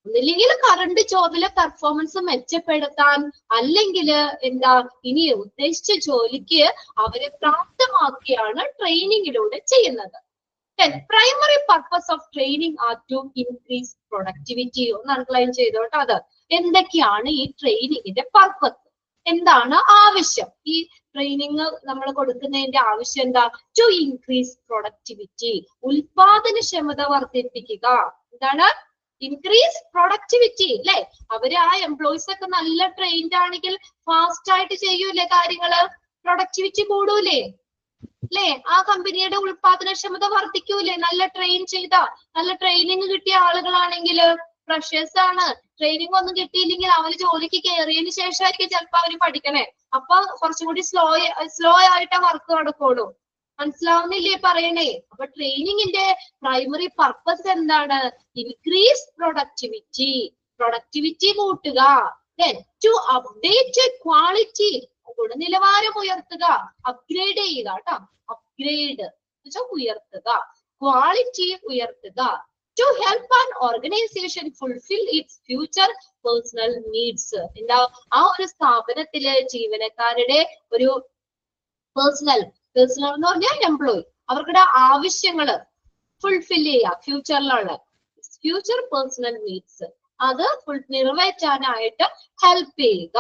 ഒന്നില്ലെങ്കിൽ കറണ്ട് ജോബിലെ പെർഫോമൻസ് മെച്ചപ്പെടുത്താൻ, അല്ലെങ്കിൽ എന്താ, ഇനി ഉദ്ദേശിച്ച ജോലിക്ക് അവരെ പ്രാപ്തമാക്കിയാണ് ട്രെയിനിങ്ങിലൂടെ ചെയ്യുന്നത്. Primary purpose of training are to increase productivity. ഒന്ന് അണ്ടർലൈൻ ചെയ്തോട്ടോ. അത് എന്തൊക്കെയാണ് ഈ ട്രെയിനിങ്ങിന്റെ പർപ്പസ്, എന്താണ് ആവശ്യം, ഈ ട്രെയിനിങ് നമ്മൾ കൊടുക്കുന്നതിന്റെ ആവശ്യം എന്താ? ടു ഇൻക്രീസ് പ്രൊഡക്ടിവിറ്റി, ഉൽപാദനക്ഷമത വർദ്ധിപ്പിക്കുക. എന്താണ്? ഇൻക്രീസ് പ്രൊഡക്ടിവിറ്റി അല്ലെ. അവര് ആ എംപ്ലോയീസ് ഒക്കെ നല്ല ട്രെയിൻഡ് ആണെങ്കിൽ ഫാസ്റ്റ് ആയിട്ട് ചെയ്യൂലേ കാര്യങ്ങള്, പ്രൊഡക്ടിവിറ്റി കൂടൂലേ അല്ലെ. ആ കമ്പനിയുടെ ഉൽപാദനക്ഷമത വർദ്ധിക്കൂലേ നല്ല ട്രെയിൻ ചെയ്ത, നല്ല ട്രെയിനിങ് കിട്ടിയ ആളുകളാണെങ്കിൽ. ഫ്രഷേഴ്സ് ആണ്, ട്രെയിനിങ് ഒന്നും കിട്ടിയില്ലെങ്കിൽ അവര് ജോലിക്ക് കയറിയതിനു ശേഷമായിരിക്കും ചിലപ്പോ അവര് പഠിക്കണേ. അപ്പൊ കുറച്ചും കൂടി സ്ലോ ആയിട്ടാ വർക്ക് നടക്കുള്ളൂ. മനസ്സിലാവുന്നില്ലേ പറയണേ? അപ്പൊ ട്രെയിനിങ്ങിന്റെ പ്രൈമറി പർപ്പസ് എന്താണ്? ഇൻക്രീസ് പ്രൊഡക്ടിവിറ്റി കൂട്ടുക. ടു അപ്ഡേറ്റ് ക്വാളിറ്റി, ഗുണനിലവാരം ഉയർത്തുക, അപ്ഗ്രേഡ് ചെയ്യുക കേട്ടോ. അപ്ഗ്രേഡ് ഉയർത്തുക, ക്വാളിറ്റി ഉയർത്തുക. To help an organization fulfill its future personal needs. എന്താ, ആ ഒരു സ്ഥാപനത്തിലെ ജീവനക്കാരുടെ ഒരു പേഴ്സണൽ എന്ന് പറഞ്ഞാൽ എംപ്ലോയി, അവരുടെ ആവശ്യങ്ങള് ഫുൾഫിൽ ചെയ്യുക, ഫ്യൂച്ചർ പേഴ്സണൽ നീഡ്സ് അത് നിറവേറ്റാനായിട്ട് ഹെൽപ്പ് ചെയ്യുക,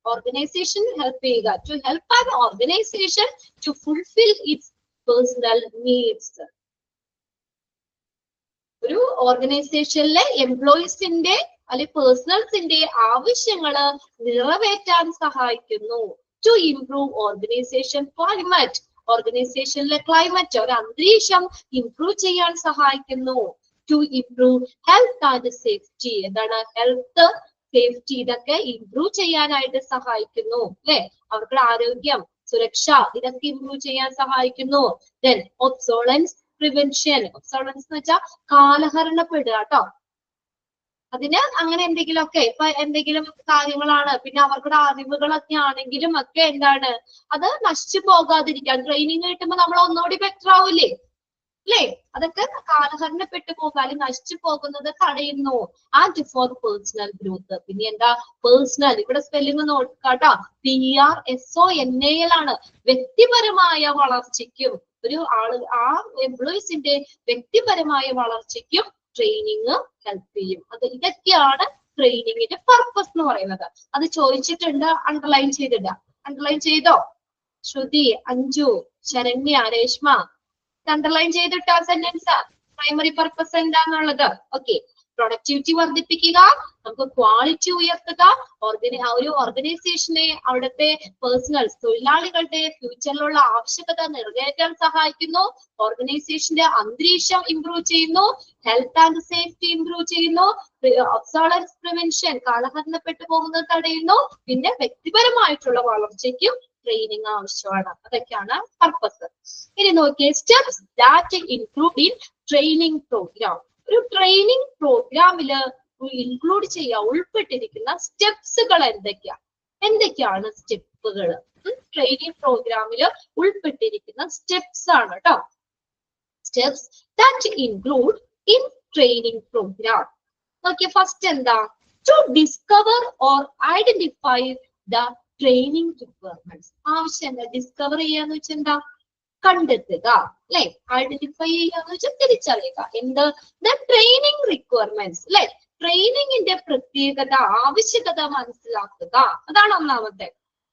ഓർഗനൈസേഷൻ ഹെൽപ്പ് ചെയ്യുക. To help an organisation to fulfil its personal needs. ഒരു ഓർഗനൈസേഷനിലെ എംപ്ലോയീസിന്റെ അല്ലെങ്കിൽ പേഴ്സണൽസിന്റെ ആവശ്യങ്ങള് നിറവേറ്റാൻ സഹായിക്കുന്നു. ടു ഇംപ്രൂവ് ഓർഗനൈസേഷൻ ക്ലൈമറ്റ്, ഓർഗനൈസേഷനിലെ ക്ലൈമറ്റ് ഒരു അന്തരീക്ഷം ഇംപ്രൂവ് ചെയ്യാൻ സഹായിക്കുന്നു. To improve health and safety, എന്താണ് ഹെൽത്ത് സേഫ്റ്റി, ഇതൊക്കെ ഇംപ്രൂവ് ചെയ്യാനായിട്ട് സഹായിക്കുന്നു അല്ലെ. അവരുടെ ആരോഗ്യം സുരക്ഷ ഇതൊക്കെ ഇംപ്രൂവ് ചെയ്യാൻ സഹായിക്കുന്നു. ദെൻ ഒബ്സോളൻസ് പ്രിവെൻഷൻ, ഒബ്സോളൻസ് എന്ന് വെച്ചാൽ കാലഹരണപ്പെടുക കേട്ടോ. അതിന് അങ്ങനെ എന്തെങ്കിലുമൊക്കെ ഇപ്പൊ എന്തെങ്കിലും കാര്യങ്ങളാണ്, പിന്നെ അവരുടെ അറിവുകളൊക്കെ ആണെങ്കിലും ഒക്കെ എന്താണ് അത് നശിച്ചു പോകാതിരിക്കാൻ ട്രെയിനിങ് കിട്ടുമ്പോ നമ്മൾ ഒന്നുകൂടി ബെറ്റർ ആവൂലേ അല്ലേ. അതൊക്കെ കാലഹരണപ്പെട്ടു പോകാൻ നശിച്ചു പോകുന്നത് തടയുന്നു. ആൻഡ് ഫോർ പേഴ്സണൽ ഗ്രോത്ത്, പിന്നെ എന്താ പേഴ്സണൽ, ഇവിടെ സ്പെല്ലിംഗ് നോക്കാട്ടോ, PRSONAL ആണ്. വ്യക്തിപരമായ വളർച്ചയ്ക്കും ഒരു ആള് ആ എംപ്ലോയീസിന്റെ വ്യക്തിപരമായ വളർച്ചയ്ക്കും ട്രെയിനിങ് ഹെൽപ്പ് ചെയ്യും. ഇതൊക്കെയാണ് ട്രെയിനിങ്ങിന്റെ പർപ്പസ് എന്ന് പറയുന്നത്. അത് ചോദിച്ചിട്ടുണ്ട്, അണ്ടർലൈൻ ചെയ്തിട്ട്. അണ്ടർലൈൻ ചെയ്തോ? ശ്രുതി, അഞ്ജു, ശരണ്യ, രേഷ്മ അണ്ടർലൈൻ ചെയ്തിട്ട് ആ സെന്റൻസ് പ്രൈമറി പർപ്പസ് എന്താന്നുള്ളത്. ഓക്കെ, പ്രൊഡക്ടിവിറ്റി വർദ്ധിപ്പിക്കുക, നമുക്ക് ക്വാളിറ്റി ഉയർത്തുക, ഒരു ഓർഗനൈസേഷനെ അവിടുത്തെ പേഴ്സണൽസ് തൊഴിലാളികളുടെ ഫ്യൂച്ചറിലുള്ള ആവശ്യകത നിറവേറ്റാൻ സഹായിക്കുന്നു, ഓർഗനൈസേഷന്റെ അന്തരീക്ഷം ഇംപ്രൂവ് ചെയ്യുന്നു, ഹെൽത്ത് ആൻഡ് സേഫ്റ്റി ഇംപ്രൂവ് ചെയ്യുന്നു, ഒബ്സോളൻസ് പ്രിവെൻഷൻ കാലഹരണപ്പെട്ടു പോകുന്നത് തടയുന്നു, പിന്നെ വ്യക്തിപരമായിട്ടുള്ള വളർച്ചയ്ക്കും ട്രെയിനിങ് ആവശ്യമാണ്. അതൊക്കെയാണ് പർപ്പസ്. ഇനി നോക്കിയേ, steps that include in training programme. ഒരു ട്രെയിനിങ് പ്രോഗ്രാമില് ഇൻക്ലൂഡ് ഉൾപ്പെട്ടിരിക്കുന്ന സ്റ്റെപ്സുകൾ എന്തൊക്കെയാണ് സ്റ്റെപ്പുകൾ? ട്രെയിനിങ് പ്രോഗ്രാമില് ഉൾപ്പെട്ടിരിക്കുന്ന സ്റ്റെപ്സ് ആണ് കേട്ടോ. Steps that include in training programme. നോക്കിയേ, ഫസ്റ്റ് എന്താ? To discover or identify the training requirements. ആവശ്യം എന്താ? ഡിസ്കവർ ചെയ്യാന്ന് വെച്ചാൽ എന്താ? കണ്ടെത്തുക അല്ലെ. ഐഡന്റിഫൈ ചെയ്യാന്ന് വെച്ചാൽ തിരിച്ചറിയുക. എന്ത്? ദ ട്രെയിനിങ് റിക്വയർമെന്റ്സ് അല്ലെ. ട്രെയിനിങ്ങിന്റെ പ്രത്യേകത, ആവശ്യകത മനസ്സിലാക്കുക. അതാണ് ഒന്നാമത്തെ.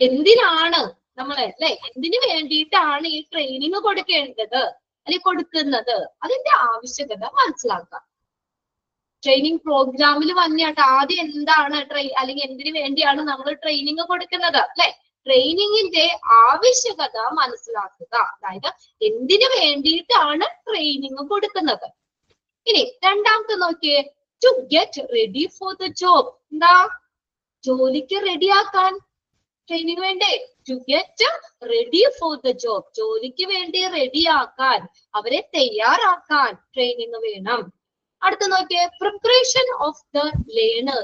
എന്തിനാണ് നമ്മൾ അല്ലെ, എന്തിനു വേണ്ടിയിട്ടാണ് ഈ ട്രെയിനിങ് കൊടുക്കേണ്ടത് അല്ലെങ്കിൽ കൊടുക്കുന്നത്, അതിന്റെ ആവശ്യകത മനസ്സിലാക്കുക. ട്രെയിനിങ് പ്രോഗ്രാമിൽ വന്നിട്ട് ആദ്യം എന്താണ് അല്ലെങ്കിൽ എന്തിനു വേണ്ടിയാണ് നമ്മൾ ട്രെയിനിങ് കൊടുക്കുന്നത് അല്ലെ. ട്രെയിനിങ്ങിന്റെ ആവശ്യകത മനസ്സിലാക്കുക, അതായത് എന്തിനു വേണ്ടിയിട്ടാണ് ട്രെയിനിങ് കൊടുക്കുന്നത്. ഇനി രണ്ടാമത്തെ നോക്കിയേ, to get ready for the job. എന്താ? ജോലിക്ക് റെഡിയാക്കാൻ ട്രെയിനിങ് വേണ്ടേ? To get ready for the job, ജോലിക്ക് വേണ്ടി റെഡിയാക്കാൻ, അവരെ തയ്യാറാക്കാൻ ട്രെയിനിങ് വേണം. അടുത്ത നോക്കിയേ, preparation of the learner.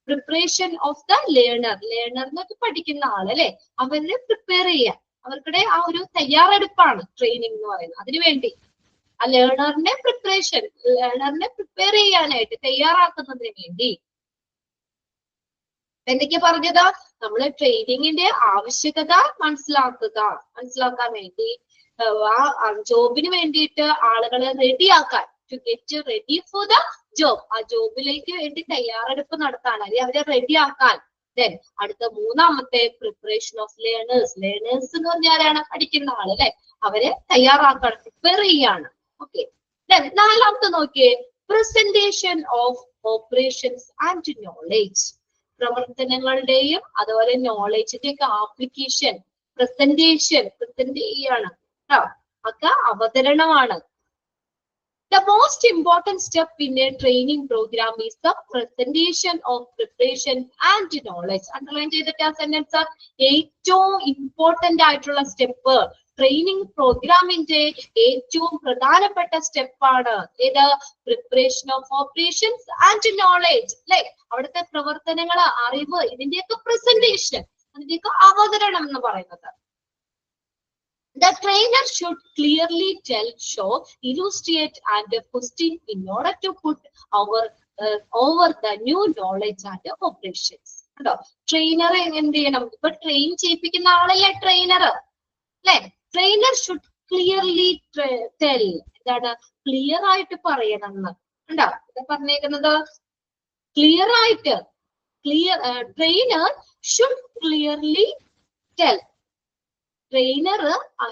Preparation of the learner, learner എന്നൊക്കെ പഠിക്കുന്ന ആളല്ലേ, അവരെ പ്രിപ്പയർ ചെയ്യാൻ, അവർക്കിടെ ആ ഒരു തയ്യാറെടുപ്പാണ് ട്രെയിനിങ് എന്ന് പറയുന്നത്. അതിനുവേണ്ടി ആ ലേണറിനെ പ്രിപ്പയർ ചെയ്യാനായിട്ട്, തയ്യാറാക്കുന്നതിന് വേണ്ടി എന്തൊക്കെയാ പറഞ്ഞത്? നമ്മൾ ട്രെയിനിങ്ങിന്റെ ആവശ്യകത മനസ്സിലാക്കാൻ വേണ്ടി, ആ ജോബിന് വേണ്ടിയിട്ട് ആളുകളെ റെഡിയാക്കാൻ, to get ready for the job, ആ ജോബിലേക്ക് വേണ്ടി തയ്യാറെടുപ്പ് നടത്താൻ, അല്ലെങ്കിൽ അവരെ റെഡിയാക്കാൻ. ദെൻ അടുത്ത മൂന്നാമത്തെ, പ്രിപ്പറേഷൻ ഓഫ് ലേണേഴ്സ്. ലേണേഴ്സ് എന്ന് പറഞ്ഞാലാണ് പഠിക്കുന്ന ആള് അല്ലെ, അവരെ തയ്യാറാക്കാൻ, പ്രിപ്പയർ ചെയ്യാണ്. ഓക്കെ, ദെൻ നാലാമത്തെ നോക്കിയേ, presentation of operations and knowledge. പ്രവർത്തനങ്ങളുടെയും അതുപോലെ നോളേജിന്റെ ഒക്കെ ആപ്ലിക്കേഷൻ, പ്രസന്റ് ചെയ്യാണ് കേട്ടോ, ഒക്കെ അവതരണമാണ്. The most important step in a training program is the presentation of preparation and knowledge. Underline ചെയ്തിട്ട് ആ സെന്റൻസ് ഏറ്റവും ഇമ്പോർട്ടന്റ് ആയിട്ടുള്ള സ്റ്റെപ്പ്, ട്രെയിനിങ് പ്രോഗ്രാമിന്റെ ഏറ്റവും പ്രധാനപ്പെട്ട സ്റ്റെപ്പാണ് ഏത്? Preparation of operations and knowledge അല്ലെ. അവിടുത്തെ പ്രവർത്തനങ്ങൾ, അറിവ്, ഇതിന്റെയൊക്കെ പ്രസന്റേഷൻ, അതിന്റെയൊക്കെ അവതരണം എന്ന് പറയുന്നത്. The trainer should clearly tell, show, illustrate and question in order to put over the new knowledge and operations. കേട്ടോ, ട്രെയിനർ എന്ത് ചെയ്യണം? ഇപ്പൊ ട്രെയിൻ ചെയ്യിപ്പിക്കുന്ന ആളല്ലേ ട്രെയിനർ അല്ലെ. ട്രെയിനർ ഷുഡ് ക്ലിയർലി ടെൽ, എന്താണ്? ക്ലിയർ ആയിട്ട് പറയണം എന്ന്. കണ്ടോ ഇത് പറഞ്ഞേക്കുന്നത്? ക്ലിയർ ആയിട്ട്, trainer should clearly tell. Trainer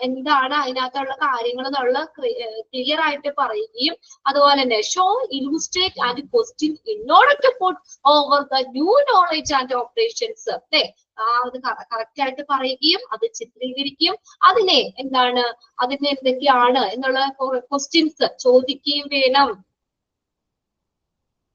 എന്താണ് അതിനകത്തുള്ള കാര്യങ്ങൾ എന്നുള്ള ക്ലിയർ ആയിട്ട് പറയുകയും അതുപോലെ തന്നെ show illustrate and question in order to put over the new knowledge and operations അല്ലെ അത് കറക്റ്റ് ആയിട്ട് പറയുകയും അത് ചിത്രീകരിക്കുകയും അതിനെ എന്താണ് അതിന് എന്തൊക്കെയാണ് എന്നുള്ള ക്വസ്റ്റ്യൻസ് ചോദിക്കുകയും വേണം.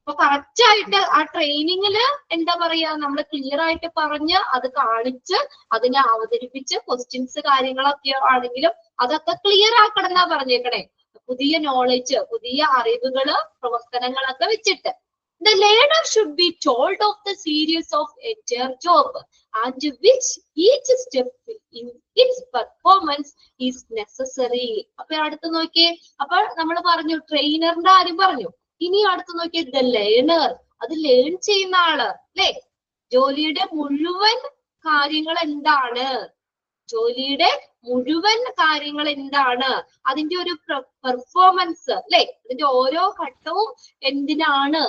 അപ്പൊ കറക്റ്റ് ആയിട്ട് ആ ട്രെയിനിങ്ങില് എന്താ പറയാ നമ്മൾ ക്ലിയർ ആയിട്ട് പറഞ്ഞ് അത് കാണിച്ച് അതിനെ അവതരിപ്പിച്ച് ക്വസ്റ്റ്യൻസ് കാര്യങ്ങളൊക്കെ ആണെങ്കിലും അതൊക്കെ ക്ലിയർ ആക്കണം എന്നാ പറഞ്ഞേക്കണേ. പുതിയ നോളജ് പുതിയ അറിവുകള് പ്രവർത്തനങ്ങളൊക്കെ വെച്ചിട്ട് the learner should be told of the series of entire job and which each step in its performance is necessary. അപ്പൊ അടുത്ത് നോക്കിയേ, അപ്പൊ നമ്മൾ പറഞ്ഞു ട്രെയിനറിന്റെ കാര്യം പറഞ്ഞു. ഇനി അടുത്ത് നോക്കിയേ ദ ലേണർ, അത് ലേൺ ചെയ്യുന്ന ആള് അല്ലെ. ജോലിയുടെ മുഴുവൻ കാര്യങ്ങൾ എന്താണ്, ജോലിയുടെ മുഴുവൻ കാര്യങ്ങൾ എന്താണ്, അതിന്റെ ഒരു പെർഫോമൻസ് അല്ലെ, അതിന്റെ ഓരോ ഘട്ടവും എന്തിനാണ്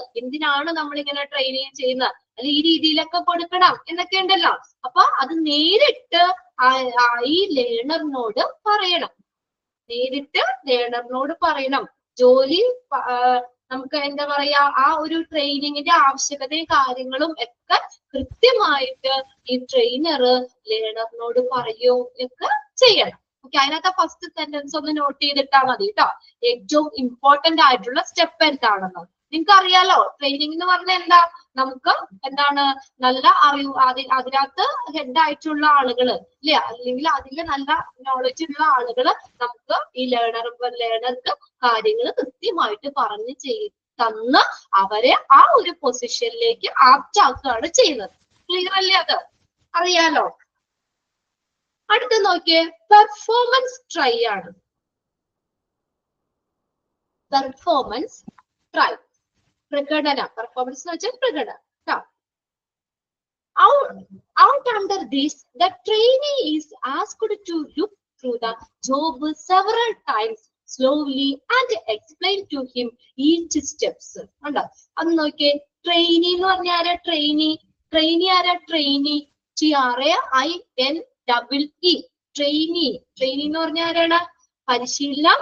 നമ്മളിങ്ങനെ ട്രെയിനിങ് ചെയ്യുന്നത്, അത് ഈ രീതിയിലൊക്കെ കൊടുക്കണം എന്നൊക്കെ ഉണ്ടല്ലോ. അപ്പൊ അത് നേരിട്ട് ഈ ലേണറിനോട് പറയണം, നേരിട്ട് ലേണറിനോട് പറയണം. ജോലി നമുക്ക് എന്താ പറയാ ആ ഒരു ട്രെയിനിങ്ങിന്റെ ആവശ്യകതയും കാര്യങ്ങളും ഒക്കെ കൃത്യമായിട്ട് ഈ ട്രെയിനർ ലേണറിനോട് പറയുകയോ ഒക്കെ ചെയ്യണം. ഓക്കെ, അതിനകത്ത് ഫസ്റ്റ് സെന്റൻസ് ഒന്ന് നോട്ട് ചെയ്തിട്ടാ മതി കേട്ടോ. ഏറ്റവും ഇമ്പോർട്ടന്റ് ആയിട്ടുള്ള സ്റ്റെപ്പ് എന്താണെന്ന് നിങ്ങൾക്ക് അറിയാലോ. ട്രെയിനിങ് എന്ന് പറഞ്ഞാൽ എന്താ, നമുക്ക് എന്താണ് നല്ല അറിവ് അതിനകത്ത് ഹെഡ് ആയിട്ടുള്ള ആളുകള് ഇല്ലേ, അല്ലെങ്കിൽ അതില് നല്ല നോളജ് ഉള്ള ആളുകള് നമുക്ക് ഈ ലേണർക്ക് കാര്യങ്ങൾ കൃത്യമായിട്ട് പറഞ്ഞ് തന്ന് അവരെ ആ ഒരു പൊസിഷനിലേക്ക് ആപ്റ്റാക്കുകയാണ് ചെയ്യുന്നത്. ക്ലിയർ അല്ലേ, അത് അറിയാലോ. അടുത്ത നോക്കിയേ, പെർഫോമൻസ് ട്രൈ ആണ്. പെർഫോമൻസ് ട്രൈ, പ്രകടനം. പെർഫോമൻസ് എന്ന് വെച്ചാൽ പ്രകടനം. Out under this, the trainee is asked to look through the job several times slowly and explain to him each steps. ഉണ്ടോ, അത് നോക്കിയേ. ട്രെയിനി എന്ന് പറഞ്ഞാൽ ആരാ? ട്രെയിനി ആരാ? Trainee TRAINEE, trainee. ട്രെയിനി എന്ന് പറഞ്ഞാൽ ആരാണ്? പരിശീലനം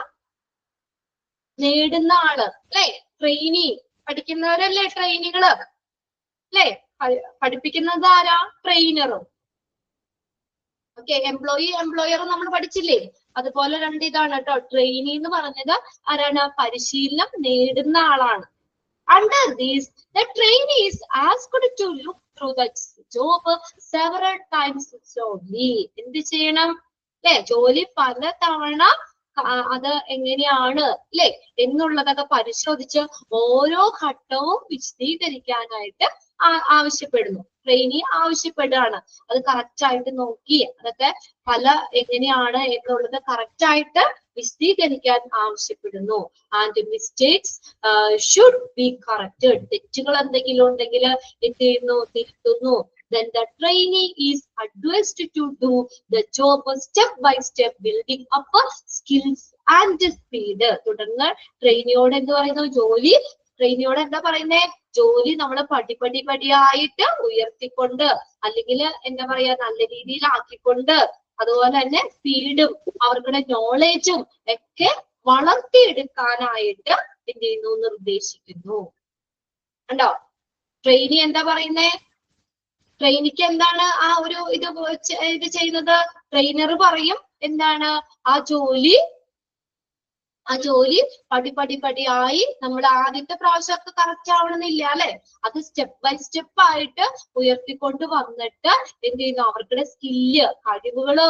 നേടുന്ന ആള് അല്ലെ. ട്രെയിനി പഠിക്കുന്നവരല്ലേ ട്രെയിനികള് അല്ലെ. പഠിപ്പിക്കുന്നത് ആരാ? ട്രെയിനറും. ഓക്കെ, എംപ്ലോയർ നമ്മൾ പഠിച്ചില്ലേ, അതുപോലെ രണ്ട് ഇതാണ് കേട്ടോ. ട്രെയിനി എന്ന് പറഞ്ഞത് ആരാണ്? പരിശീലനം നേടുന്ന ആളാണ്. Under this, the trainee is asked to look through the job several times slowly. എന്ത് ചെയ്യണം അല്ലെ? ജോലി പല തവണ അത് എങ്ങനെയാണ് അല്ലെ എന്നുള്ളതൊക്കെ പരിശോധിച്ച് ഓരോ ഘട്ടവും വിശദീകരിക്കാനായിട്ട് ആവശ്യപ്പെടുന്നു. ട്രെയിനി ആവശ്യപ്പെടുകയാണ്. അത് കറക്റ്റ് ആയിട്ട് നോക്കി അതൊക്കെ പല എങ്ങനെയാണ് എന്നുള്ളത് കറക്റ്റ് ആയിട്ട് വിശദീകരിക്കാൻ ആവശ്യപ്പെടുന്നു. And mistakes should be corrected. തെറ്റുകൾ എന്തെങ്കിലും ഉണ്ടെങ്കിൽ എന്ത് ചെയ്യുന്നു? തിരുത്തുന്നു. Then the trainee is advised to do the job step by step, building up skills and speed. തുടർന്ന് ട്രെയിനിയോട് എന്ത് പറയുന്നു? ട്രെയിനിയോട് എന്താ പറയുന്നേ? ജോലി നമ്മൾ പടിയായിട്ട് ഉയർത്തിക്കൊണ്ട് അല്ലെങ്കിൽ എന്താ പറയാ നല്ല രീതിയിൽ ആക്കിക്കൊണ്ട് അതുപോലെ തന്നെ സ്പീഡും അവരുടെ നോളേജും ഒക്കെ വളർത്തിയെടുക്കാനായിട്ട് എന്ത് ചെയ്യുന്നു? നിർദ്ദേശിക്കുന്നു. ഉണ്ടോ? ട്രെയിനി എന്താ പറയുന്നേ? ട്രെയിനിക്ക് എന്താണ് ആ ഒരു ഇത് ചെയ്യുന്നത്? ട്രെയിനർ പറയും എന്താണ് ആ ജോലി പടിയായി നമ്മൾ ആദ്യത്തെ പ്രാവശ്യമൊക്കെ കറക്റ്റ് ആവണമെന്നില്ല അല്ലെ. അത് സ്റ്റെപ്പ് ബൈ സ്റ്റെപ്പ് ആയിട്ട് ഉയർത്തിക്കൊണ്ട് വന്നിട്ട് എന്ത് ചെയ്യുന്നു? അവരുടെ സ്കില്ല് കഴിവുകള്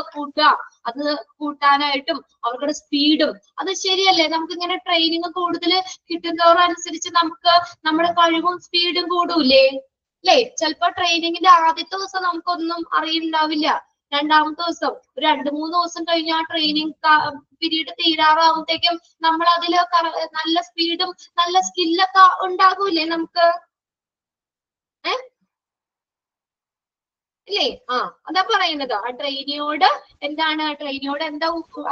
അത് കൂട്ടാനായിട്ടും അവരുടെ സ്പീഡും. അത് ശരിയല്ലേ? നമുക്ക് ഇങ്ങനെ ട്രെയിനിങ് കൂടുതൽ കിട്ടുന്നതോടനുസരിച്ച് നമുക്ക് നമ്മുടെ കഴിവും സ്പീഡും കൂടൂലേ അല്ലേ? ചിലപ്പോ ട്രെയിനിങ്ങിന്റെ ആദ്യത്തെ ദിവസം നമുക്കൊന്നും അറിയുണ്ടാവില്ല. രണ്ടാമത്തെ ദിവസം ഒരു 2-3 ദിവസം കഴിഞ്ഞ് ആ ട്രെയിനിങ് പീരീഡ് തീരാറാവുമ്പോഴത്തേക്കും നമ്മൾ അതിൽ നല്ല സ്പീഡും നല്ല സ്കില്ലൊക്കെ ഉണ്ടാകൂലേ നമുക്ക്? ഇല്ലേ? അതാ പറയുന്നത്. ആ ട്രെയിനിയോട് എന്താ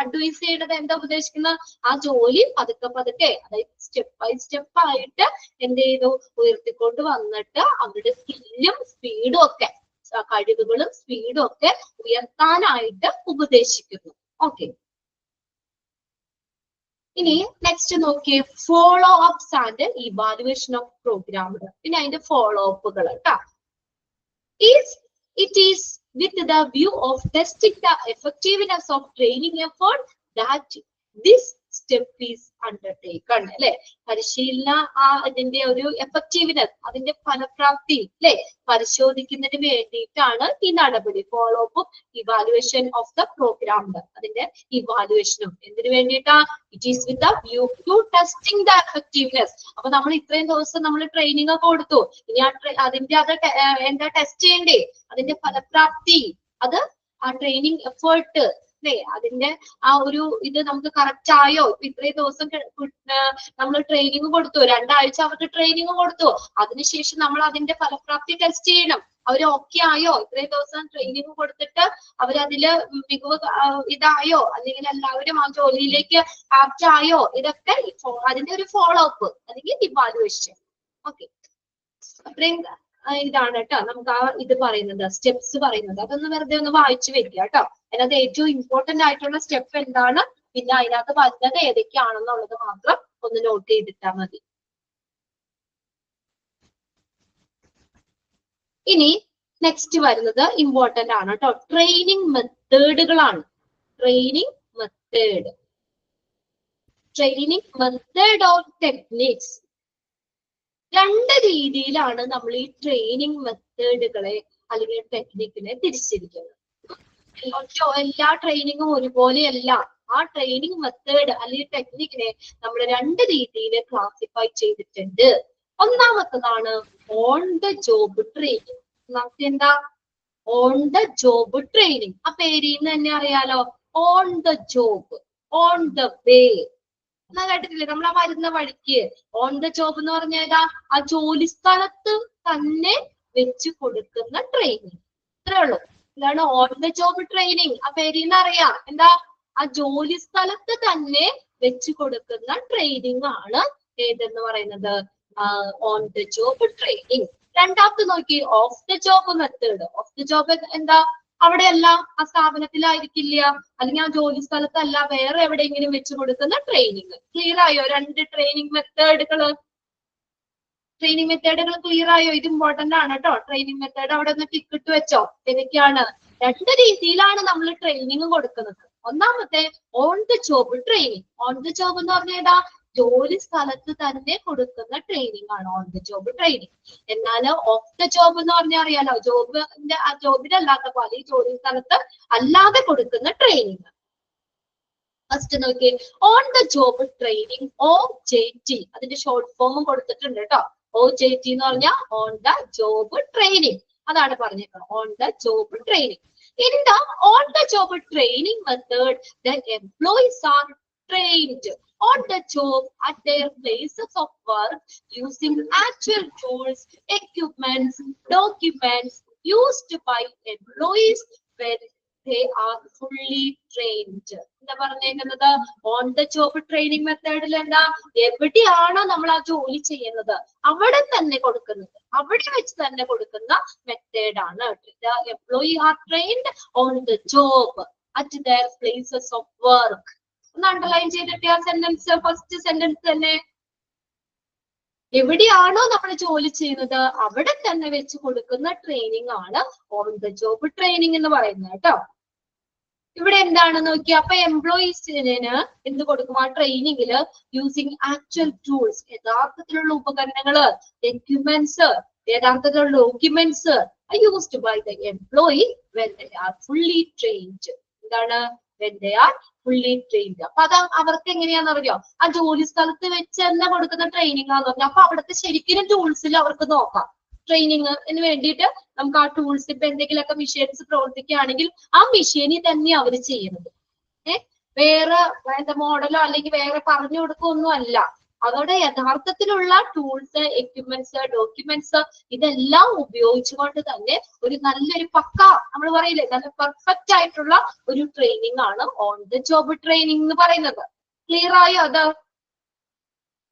അഡ്വൈസ് ചെയ്യേണ്ടത്? എന്താ ഉദ്ദേശിക്കുന്നത്? ആ ജോലി പതുക്കെ അതായത് സ്റ്റെപ്പ് ബൈ സ്റ്റെപ്പ് ആയിട്ട് എന്ത് ചെയ്തു? ഉയർത്തിക്കൊണ്ട് വന്നിട്ട് അവരുടെ സ്കില്ലും സ്പീഡും ഒക്കെ കഴിവുകളും സ്പീഡും ഒക്കെ ഉയർത്താനായിട്ട് ഉപദേശിക്കുന്നു. ഓക്കെ, ഇനി നെക്സ്റ്റ് നോക്കിയേ, follow ups and evaluation of programme. പിന്നെ അതിന്റെ ഫോളോ അപ്പുകൾ കേട്ടോ. It is with the view of testing the effectiveness of training effort that this step is undertaken. അല്ലെ, പരിശീലന അതിന്റെ ഒരു എഫക്റ്റീവ്നെസ്, അതിന്റെ ഫലപ്രാപ്തി അല്ലെ പരിശോധിക്കുന്നതിന് വേണ്ടിയിട്ടാണ് ഈ നടപടി. ഫോളോ അപ്പും ഇവാലുവേഷൻ ഓഫ് ദ പ്രോഗ്രാം, അതിന്റെ ഇവാലുവേഷനും എന്തിനു വേണ്ടിയിട്ടാ? It is with the view to testing the effectiveness. അപ്പൊ നമ്മൾ ഇത്രയും ദിവസം നമ്മൾ ട്രെയിനിങ് ഒക്കെ കൊടുത്തു, ഇനി അതിന്റെ അത് എന്താ ടെസ്റ്റ് ചെയ്യണ്ടേ? അതിന്റെ ഫലപ്രാപ്തി, അത് ആ ട്രെയിനിങ് എഫേർട്ട് അല്ലെ, അതിന്റെ ആ ഒരു ഇത് നമുക്ക് കറക്റ്റ് ആയോ? ഇത്രയും ദിവസം നമ്മൾ ട്രെയിനിങ് കൊടുത്തു, 2 ആഴ്ച അവർക്ക് ട്രെയിനിങ് കൊടുത്തു, അതിനുശേഷം നമ്മൾ അതിന്റെ ഫലപ്രാപ്തി ടെസ്റ്റ് ചെയ്യണം. അവർ ഓക്കെ ആയോ? ഇത്രയും ദിവസം ട്രെയിനിങ് കൊടുത്തിട്ട് അവരതില് മികവ് ഇതായോ, അല്ലെങ്കിൽ എല്ലാവരും ആ ജോലിയിലേക്ക് ആപ്റ്റ് ആയോ? ഇതൊക്കെ അതിന്റെ ഒരു ഫോളോ അപ്പ് അല്ലെങ്കിൽ ഇവാലുവേഷൻ. ഓക്കെ, അത്രയും ഇതാണ് കേട്ടോ നമുക്ക് ആ ഇത് പറയുന്നത്, സ്റ്റെപ്സ് പറയുന്നത്. അതൊന്ന് വെറുതെ ഒന്ന് വായിച്ചു വെക്കുക കേട്ടോ. അതിനകത്ത് ഏറ്റവും ഇമ്പോർട്ടന്റ് ആയിട്ടുള്ള സ്റ്റെപ്പ് എന്താണ്, പിന്നെ അതിനകത്ത് വരുന്നത് ഏതൊക്കെയാണെന്നുള്ളത് മാത്രം ഒന്ന് നോട്ട് ചെയ്തിട്ടാൽ മതി. ഇനി നെക്സ്റ്റ് വരുന്നത് ഇമ്പോർട്ടന്റ് ആണ് കേട്ടോ, ട്രെയിനിങ് മെത്തേഡുകളാണ്. Training method or techniques. 2 രീതിയിലാണ് നമ്മൾ ഈ ട്രെയിനിങ് മെത്തേഡുകളെ അല്ലെങ്കിൽ ടെക്നിക്കിനെ തിരിച്ചിരിക്കുന്നത്. എല്ലാ ട്രെയിനിങ്ങും ഒരുപോലെയല്ല. ആ ട്രെയിനിങ് മെത്തേഡ് അല്ലെങ്കിൽ ടെക്നിക്കിനെ നമ്മൾ 2 രീതിയിൽ ക്ലാസിഫൈ ചെയ്തിട്ടുണ്ട്. ഒന്നാമത്തതാണ് ഓൺ ദ ജോബ് ട്രെയിനിങ്. നമുക്ക് എന്താ ഓൺ ദ ജോബ് ട്രെയിനിങ്? ആ പേരിൽ നിന്ന് തന്നെ അറിയാലോ, on the job, on the way. എന്നാ കേട്ടിട്ടില്ലേ നമ്മൾ ആ വരുന്ന വഴിക്ക്? ഓൺ ദ ജോബ് എന്ന് പറഞ്ഞാൽ ആ ജോലി സ്ഥലത്ത് തന്നെ വെച്ച് കൊടുക്കുന്ന ട്രെയിനിങ്. ഇത്രേ ഉള്ളൂ. ഇതാണ് ഓൺ ദ ജോബ് ട്രെയിനിങ്. ആ പേരിൽ നിന്ന് അറിയാം എന്താ, ആ ജോലി സ്ഥലത്ത് തന്നെ വെച്ച് കൊടുക്കുന്ന ട്രെയിനിങ് ആണ് ഏതെന്ന് പറയുന്നത്, ഓൺ ദ ജോബ് ട്രെയിനിങ്. രണ്ടാമത്തെ നോക്കി, of the job method. Of the job എന്താ, അവിടെയല്ല, ആ സ്ഥാപനത്തിലായിരിക്കില്ല, അല്ലെങ്കിൽ ആ ജോലി സ്ഥലത്തല്ല, വേറെ എവിടെയെങ്കിലും വെച്ച് കൊടുക്കുന്ന ട്രെയിനിങ്. ക്ലിയർ ആയോ? 2 ട്രെയിനിങ് മെത്തേഡുകൾ ക്ലിയർ ആയോ? ഇത് ഇമ്പോർട്ടന്റ് ആണ് കേട്ടോ. ട്രെയിനിങ് മെത്തേഡ് അവിടെ ഒന്ന് ടിക്കിട്ട് വെച്ചോ. ഏതൊക്കെയാണ്? 2 രീതിയിലാണ് നമ്മൾ ട്രെയിനിങ് കൊടുക്കുന്നത്. ഒന്നാമത്തെ on the job training. On the job എന്ന് പറഞ്ഞാൽ ജോലി സ്ഥലത്ത് തന്നെ കൊടുക്കുന്ന ട്രെയിനിങ് ആണ് ഓൺ ദ ജോബ് ട്രെയിനിങ്. എന്നാൽ ഓഫ് ദ ജോബ് എന്ന് പറഞ്ഞാൽ അറിയാലോ, ജോബിനല്ലാത്ത പോലെ ഈ ജോലി സ്ഥലത്ത് അല്ലാതെ കൊടുക്കുന്ന ട്രെയിനിങ്. ഫസ്റ്റ് നോക്കി, on the job training, OJT. അതിന്റെ ഷോർട്ട് ഫോമും കൊടുത്തിട്ടുണ്ട് കേട്ടോ. OJT എന്ന് പറഞ്ഞാൽ ഓൺ ദ ജോബ് ട്രെയിനിങ്. അതാണ് പറഞ്ഞേക്കുന്നത്, on the job training. In the on the job training method, the employees are trained on the job at their places of work using actual tools, equipments, documents used by employees when they are fully trained. എന്താ പറഞ്ഞേക്കുന്നത്? On the job training മെത്തേഡിൽ എന്താ, എവിടെയാണോ നമ്മൾ ആ ജോലി ചെയ്യുന്നത് അവിടെ തന്നെ കൊടുക്കുന്നത്, അവിടെ വെച്ച് തന്നെ കൊടുക്കുന്ന മെത്തേഡാണ്. Employee R trained on the job at their places of work. ഒന്ന് അണ്ടർലൈൻ ചെയ്തിട്ട് ആ സെന്റൻസ്, ഫസ്റ്റ് സെന്റൻസ് തന്നെ, എവിടെയാണോ നമ്മൾ ജോലി ചെയ്യുന്നത് അവിടെ തന്നെ വെച്ച് കൊടുക്കുന്ന ട്രെയിനിങ് ആണ് ഓൺ ദ ജോബ് ട്രെയിനിങ് എന്ന് പറയുന്നത് കേട്ടോ. ഇവിടെ എന്താണ് നോക്കിയ, അപ്പൊ എംപ്ലോയീസിന് എന്ത് കൊടുക്കും ആ ട്രെയിനിങ്ങില്? യൂസിങ് ആക്ച്വൽ ടൂൾസ്, യഥാർത്ഥത്തിലുള്ള ഉപകരണങ്ങള്, എക്യുപ്മെന്റ്സ്, യഥാർത്ഥത്തിലുള്ള documents used by the employee when they are fully trained. എന്താണ്? When they are fully trained. അപ്പൊ അത് അവർക്ക് എങ്ങനെയാന്ന് അറിയോ? ആ ജോലി സ്ഥലത്ത് വെച്ച് തന്നെ കൊടുക്കുന്ന ട്രെയിനിങ് ആണെന്ന് പറഞ്ഞു. അപ്പൊ അവിടുത്തെ ശരിക്കും ടൂൾസിൽ അവർക്ക് നോക്കാം. ട്രെയിനിങ്ങിന് വേണ്ടിയിട്ട് നമുക്ക് ആ ടൂൾസ്, ഇപ്പൊ എന്തെങ്കിലുമൊക്കെ മെഷീൻസ് പ്രവർത്തിക്കുകയാണെങ്കിൽ ആ മെഷീനിൽ തന്നെ അവർ ചെയ്യുന്നത്. വേറെ എന്താ മോഡലോ അല്ലെങ്കിൽ വേറെ പറഞ്ഞു കൊടുക്കൊന്നും അല്ല. അവരുടെ യഥാർത്ഥത്തിലുള്ള ടൂൾസ്, എക്യുപ്മെന്റ്സ്, ഡോക്യുമെന്റ്സ് ഇതെല്ലാം ഉപയോഗിച്ചുകൊണ്ട് തന്നെ ഒരു നല്ലൊരു പക്ക, നമ്മൾ പറയില്ലേ, നല്ല പെർഫെക്റ്റ് ആയിട്ടുള്ള ഒരു ട്രെയിനിങ് ആണ് ഓൺ ദ ജോബ് ട്രെയിനിങ് എന്ന് പറയുന്നത്. ക്ലിയർ ആയോ? അത്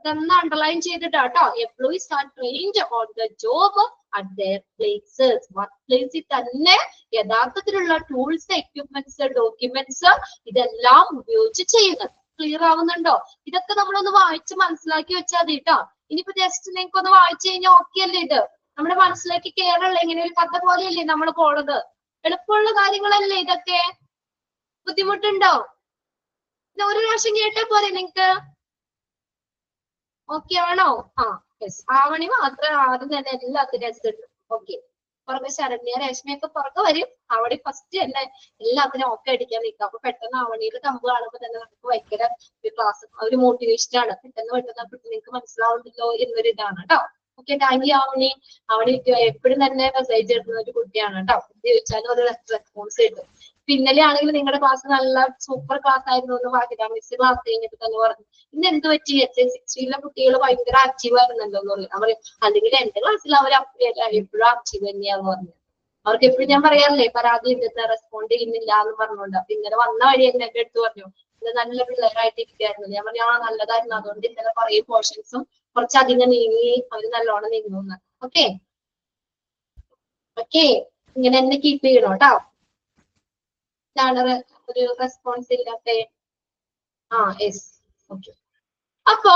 അതൊന്ന് അണ്ടർലൈൻ ചെയ്തിട്ടാട്ടോ. Employees are trained on the job at their places. Work പ്ലേസിൽ തന്നെ യഥാർത്ഥത്തിലുള്ള ടൂൾസ്, എക്യുപ്മെന്റ്സ്, ഡോക്യുമെന്റ്സ് ഇതെല്ലാം ഉപയോഗിച്ച് ചെയ്യുന്നത്. ക്ലിയർ ആവുന്നുണ്ടോ? ഇതൊക്കെ നമ്മളൊന്ന് വായിച്ച് മനസ്സിലാക്കി വെച്ചാൽ മതി കേട്ടോ. ഇനിയിപ്പോ ജസ്റ്റ് നിങ്ങൾക്ക് ഒന്ന് വായിച്ചു കഴിഞ്ഞാൽ ഓക്കെ അല്ലേ? ഇത് നമ്മുടെ മനസ്സിലേക്ക് കേറല്ലേ? ഇങ്ങനെ ഒരു കഥ പോലെയല്ലേ നമ്മൾ പോണത്? എളുപ്പമുള്ള കാര്യങ്ങളല്ലേ ഇതൊക്കെ? ബുദ്ധിമുട്ടുണ്ടോ? ഒരു പ്രാവശ്യം കേട്ടാ പോരെ നിങ്ങക്ക്? ഓക്കെ ആണോ? യെസ്. ആവണി മാത്രം ആദ്യം തന്നെ എല്ലാത്തിനും എത്തുള്ളൂ. ഓക്കെ. പുറകെ ശരണ്യ, രേഷ്മയൊക്കെ പുറകെ വരും. ആവണി ഫസ്റ്റ് തന്നെ എല്ലാത്തിനും ഓക്കെ അടിക്കാൻ നിൽക്കുക. അപ്പൊ പെട്ടെന്ന് ആവണിയുടെ കമ്പ് കാണുമ്പോൾ തന്നെ നമുക്ക് ഭയങ്കര ഒരു ക്ലാസ്, ഒരു മോട്ടിവേഷൻ ആണ്. പെട്ടെന്ന് നിങ്ങൾക്ക് മനസ്സിലാവുന്നല്ലോ എന്നൊരു ഇതാണ് കേട്ടോ. Okay. Thank U Avani. Avani എപ്പോഴും തന്നെ മെസ്സേജ് ഇടുന്ന ഒരു കുട്ടിയാണ് കേട്ടോ. എന്ത് ചോദിച്ചാലും ഒരു റെസ്പോൺസ് കിട്ടും. ഇന്നലെ ആണെങ്കിൽ നിങ്ങളുടെ ക്ലാസ് നല്ല സൂപ്പർ ക്ലാസ് ആയിരുന്നു എന്ന് വാക്കില്ല മിസ് ക്ലാസ് കഴിഞ്ഞിട്ട് തന്നെ പറഞ്ഞു. ഇന്ന് എന്ത് പറ്റി? HSC-യിലെ കുട്ടികൾ ഭയങ്കര ആക്റ്റീവ് ആയിരുന്നല്ലോ എന്ന് പറഞ്ഞു. അവർ അല്ലെങ്കിൽ എന്റെ ക്ലാസ്സിൽ അവർ എപ്പോഴും ആക്റ്റീവ് തന്നെയാന്ന് പറഞ്ഞു. അവർക്ക് എപ്പോഴും ഞാൻ പറയാറില്ലേ പരാതി ഉണ്ടെന്ന്, റെസ്പോണ്ട് ചെയ്യുന്നില്ല എന്ന് പറഞ്ഞുകൊണ്ട്. അപ്പൊ ഇന്നലെ വന്ന വഴി എന്റെ അടുത്ത് പറഞ്ഞു ഇത് നല്ല പിള്ളേരായിട്ട് ഇരിക്കായിരുന്നു. ഞാൻ പറഞ്ഞു നല്ലതായിരുന്നു, അതുകൊണ്ട് ഇന്നലെ കുറെ പോർഷൻസും കുറച്ചധികം നീങ്ങി, അവര് നല്ലോണം നീങ്ങുന്നു. Okay okay. ഇങ്ങനെ തന്നെ കീപ്പ് ചെയ്യണം കേട്ടോ. ഇതാണ് ഒരു റെസ്പോൺസ് ഇല്ലാത്ത. യെസ്. ഓക്കെ. അപ്പൊ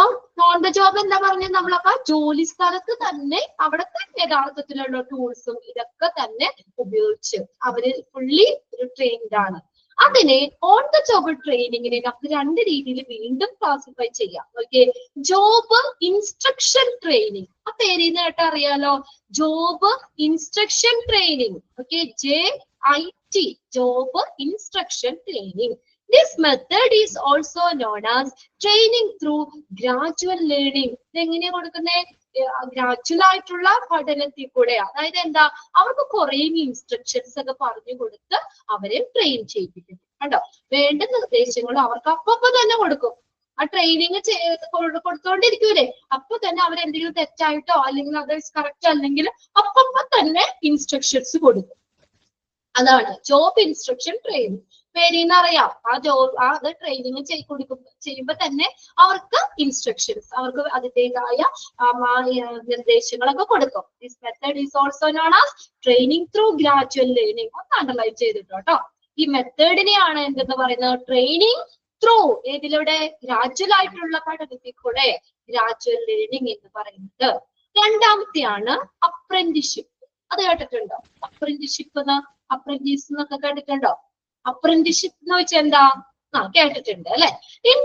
ഓൺ ദ ജോബ് എന്താ പറഞ്ഞത് നമ്മളപ്പോ? ജോലി സ്ഥലത്ത് തന്നെ അവിടുത്തെ യഥാർത്ഥത്തിലുള്ള ടൂൾസും ഇതൊക്കെ തന്നെ ഉപയോഗിച്ച് അവര് ഫുള്ളി ഒരു ട്രെയിൻഡ് ആണ്. അതിനെ ഓൺ ദ ജോബ് ട്രെയിനിങ്ങിനെ നമുക്ക് രണ്ട് രീതിയിൽ വീണ്ടും ക്ലാസിഫൈ ചെയ്യാം. ഓക്കെ. Job instruction training. ആ പേരിൽ നിന്ന് കേട്ട് അറിയാലോ, job instruction training. Okay. JIT, job instruction training. This method is also known as training through gradual learning. ഇതെങ്ങനെയാ കൊടുക്കുന്നേ? ഗ്രാജുവൽ ആയിട്ടുള്ള പഠനത്തിൽ കൂടെ. അതായത് എന്താ, അവർക്ക് കുറെ ഇൻസ്ട്രക്ഷൻസ് ഒക്കെ പറഞ്ഞു കൊടുത്ത് അവരെ ട്രെയിൻ ചെയ്യിപ്പിക്കുന്നു. കണ്ടോ? വേണ്ട നിർദ്ദേശങ്ങൾ അവർക്ക് അപ്പൊ തന്നെ കൊടുക്കും. ആ ട്രെയിനിങ് കൊടുത്തോണ്ടിരിക്കൂലേ, അപ്പൊ തന്നെ അവരെന്തെങ്കിലും തെറ്റായിട്ടോ അല്ലെങ്കിൽ അത് കറക്റ്റ് അല്ലെങ്കിൽ അപ്പൊ തന്നെ ഇൻസ്ട്രക്ഷൻസ് കൊടുക്കും. അതാണ് ജോബ് ഇൻസ്ട്രക്ഷൻ ട്രെയിനിങ്. പേരിന്ന് അറിയാം. അത് ട്രെയിനിങ് ചെയ്യുമ്പോൾ തന്നെ അവർക്ക് ഇൻസ്ട്രക്ഷൻസ്, അവർക്ക് അതിൻ്റെതായ നിർദ്ദേശങ്ങളൊക്കെ കൊടുക്കും. This method is also known as training through gradual learning. ഒന്ന് അണ്ടർലൈൻ ചെയ്തിട്ടോ കേട്ടോ. ഈ മെത്തേഡിനെയാണ് എന്തെന്ന് പറയുന്നത്? Training through. ഏതിലൂടെ? ഗ്രാജുവൽ ആയിട്ടുള്ള പഠനത്തിൽ കൂടെ ഗ്രാജുവൽ ലേണിംഗ് എന്ന് പറയുന്നത്. രണ്ടാമത്തെയാണ് അപ്രന്റീസ്ഷിപ്പ്. അത് കേട്ടിട്ടുണ്ടോ? അപ്രന്റീസ്ഷിപ്പ്, അപ്രന്റീസ് എന്നൊക്കെ കേട്ടിട്ടുണ്ടോ? അപ്രന്റീസ്ഷിപ്പ് എന്ന് വെച്ചാൽ എന്താ? കേട്ടിട്ടുണ്ട് അല്ലെ? In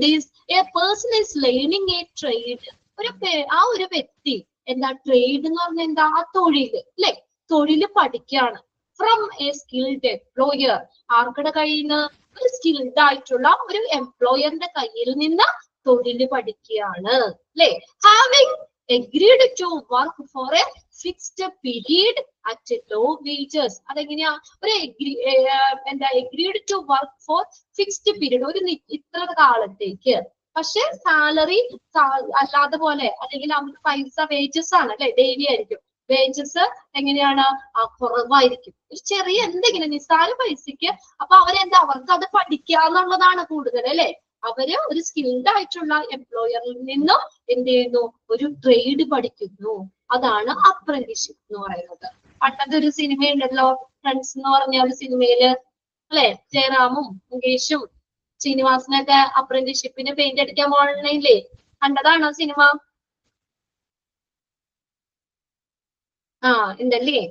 this A person is learning A trade. ഒരു വ്യക്തി എന്താ? ട്രേഡ് എന്ന് പറഞ്ഞാൽ എന്താ? ആ തൊഴില് അല്ലെ? തൊഴില് പഠിക്കുകയാണ്. From a skilled employer. ആർക്കുടെ കയ്യിൽ നിന്ന്? ഒരു സ്കിൽഡ് ആയിട്ടുള്ള ഒരു എംപ്ലോയറിന്റെ കയ്യിൽ നിന്ന് തൊഴില് പഠിക്കുകയാണ് അല്ലെ? Having agreed to work for a fixed period at low wages. അതെങ്ങനെയാ? ഒരു agreed to work for fixed period, ഒരു ഇത്ര കാലത്തേക്ക്. പക്ഷെ സാലറി അല്ലാതെ പോലെ, അല്ലെങ്കിൽ നമുക്ക് പൈസ വേജസ് ആണ് അല്ലെ? ഡെയിലി ആയിരിക്കും. വേജസ് എങ്ങനെയാണ്? കുറവായിരിക്കും. ഒരു ചെറിയ എന്തെങ്കിലും നിസ്സാര പൈസക്ക്. അപ്പൊ അവരെന്താ? അവർക്ക് അത് പഠിക്കുക എന്നുള്ളതാണ് കൂടുതൽ അല്ലെ? അവര് ഒരു സ്കിൽഡ് ആയിട്ടുള്ള എംപ്ലോയറിൽ നിന്നും എന്ത് ചെയ്യുന്നു? ഒരു ട്രേഡ് പഠിക്കുന്നു. അതാണ് അപ്രന്റീസ്ഷിപ്പ് എന്ന് പറയുന്നത്. പണ്ടത്തെ ഒരു സിനിമയുണ്ടല്ലോ, ഫ്രണ്ട്സ് എന്ന് പറഞ്ഞ ഒരു സിനിമയില് അല്ലെ? ജയറാമും മുകേഷും ശ്രീനിവാസനൊക്കെ അപ്രന്റീസ്ഷിപ്പിന് പെയിന്റ് അടിക്കാൻ പോകണില്ലേ? കണ്ടതാണോ സിനിമ? ഉണ്ടല്ലേ?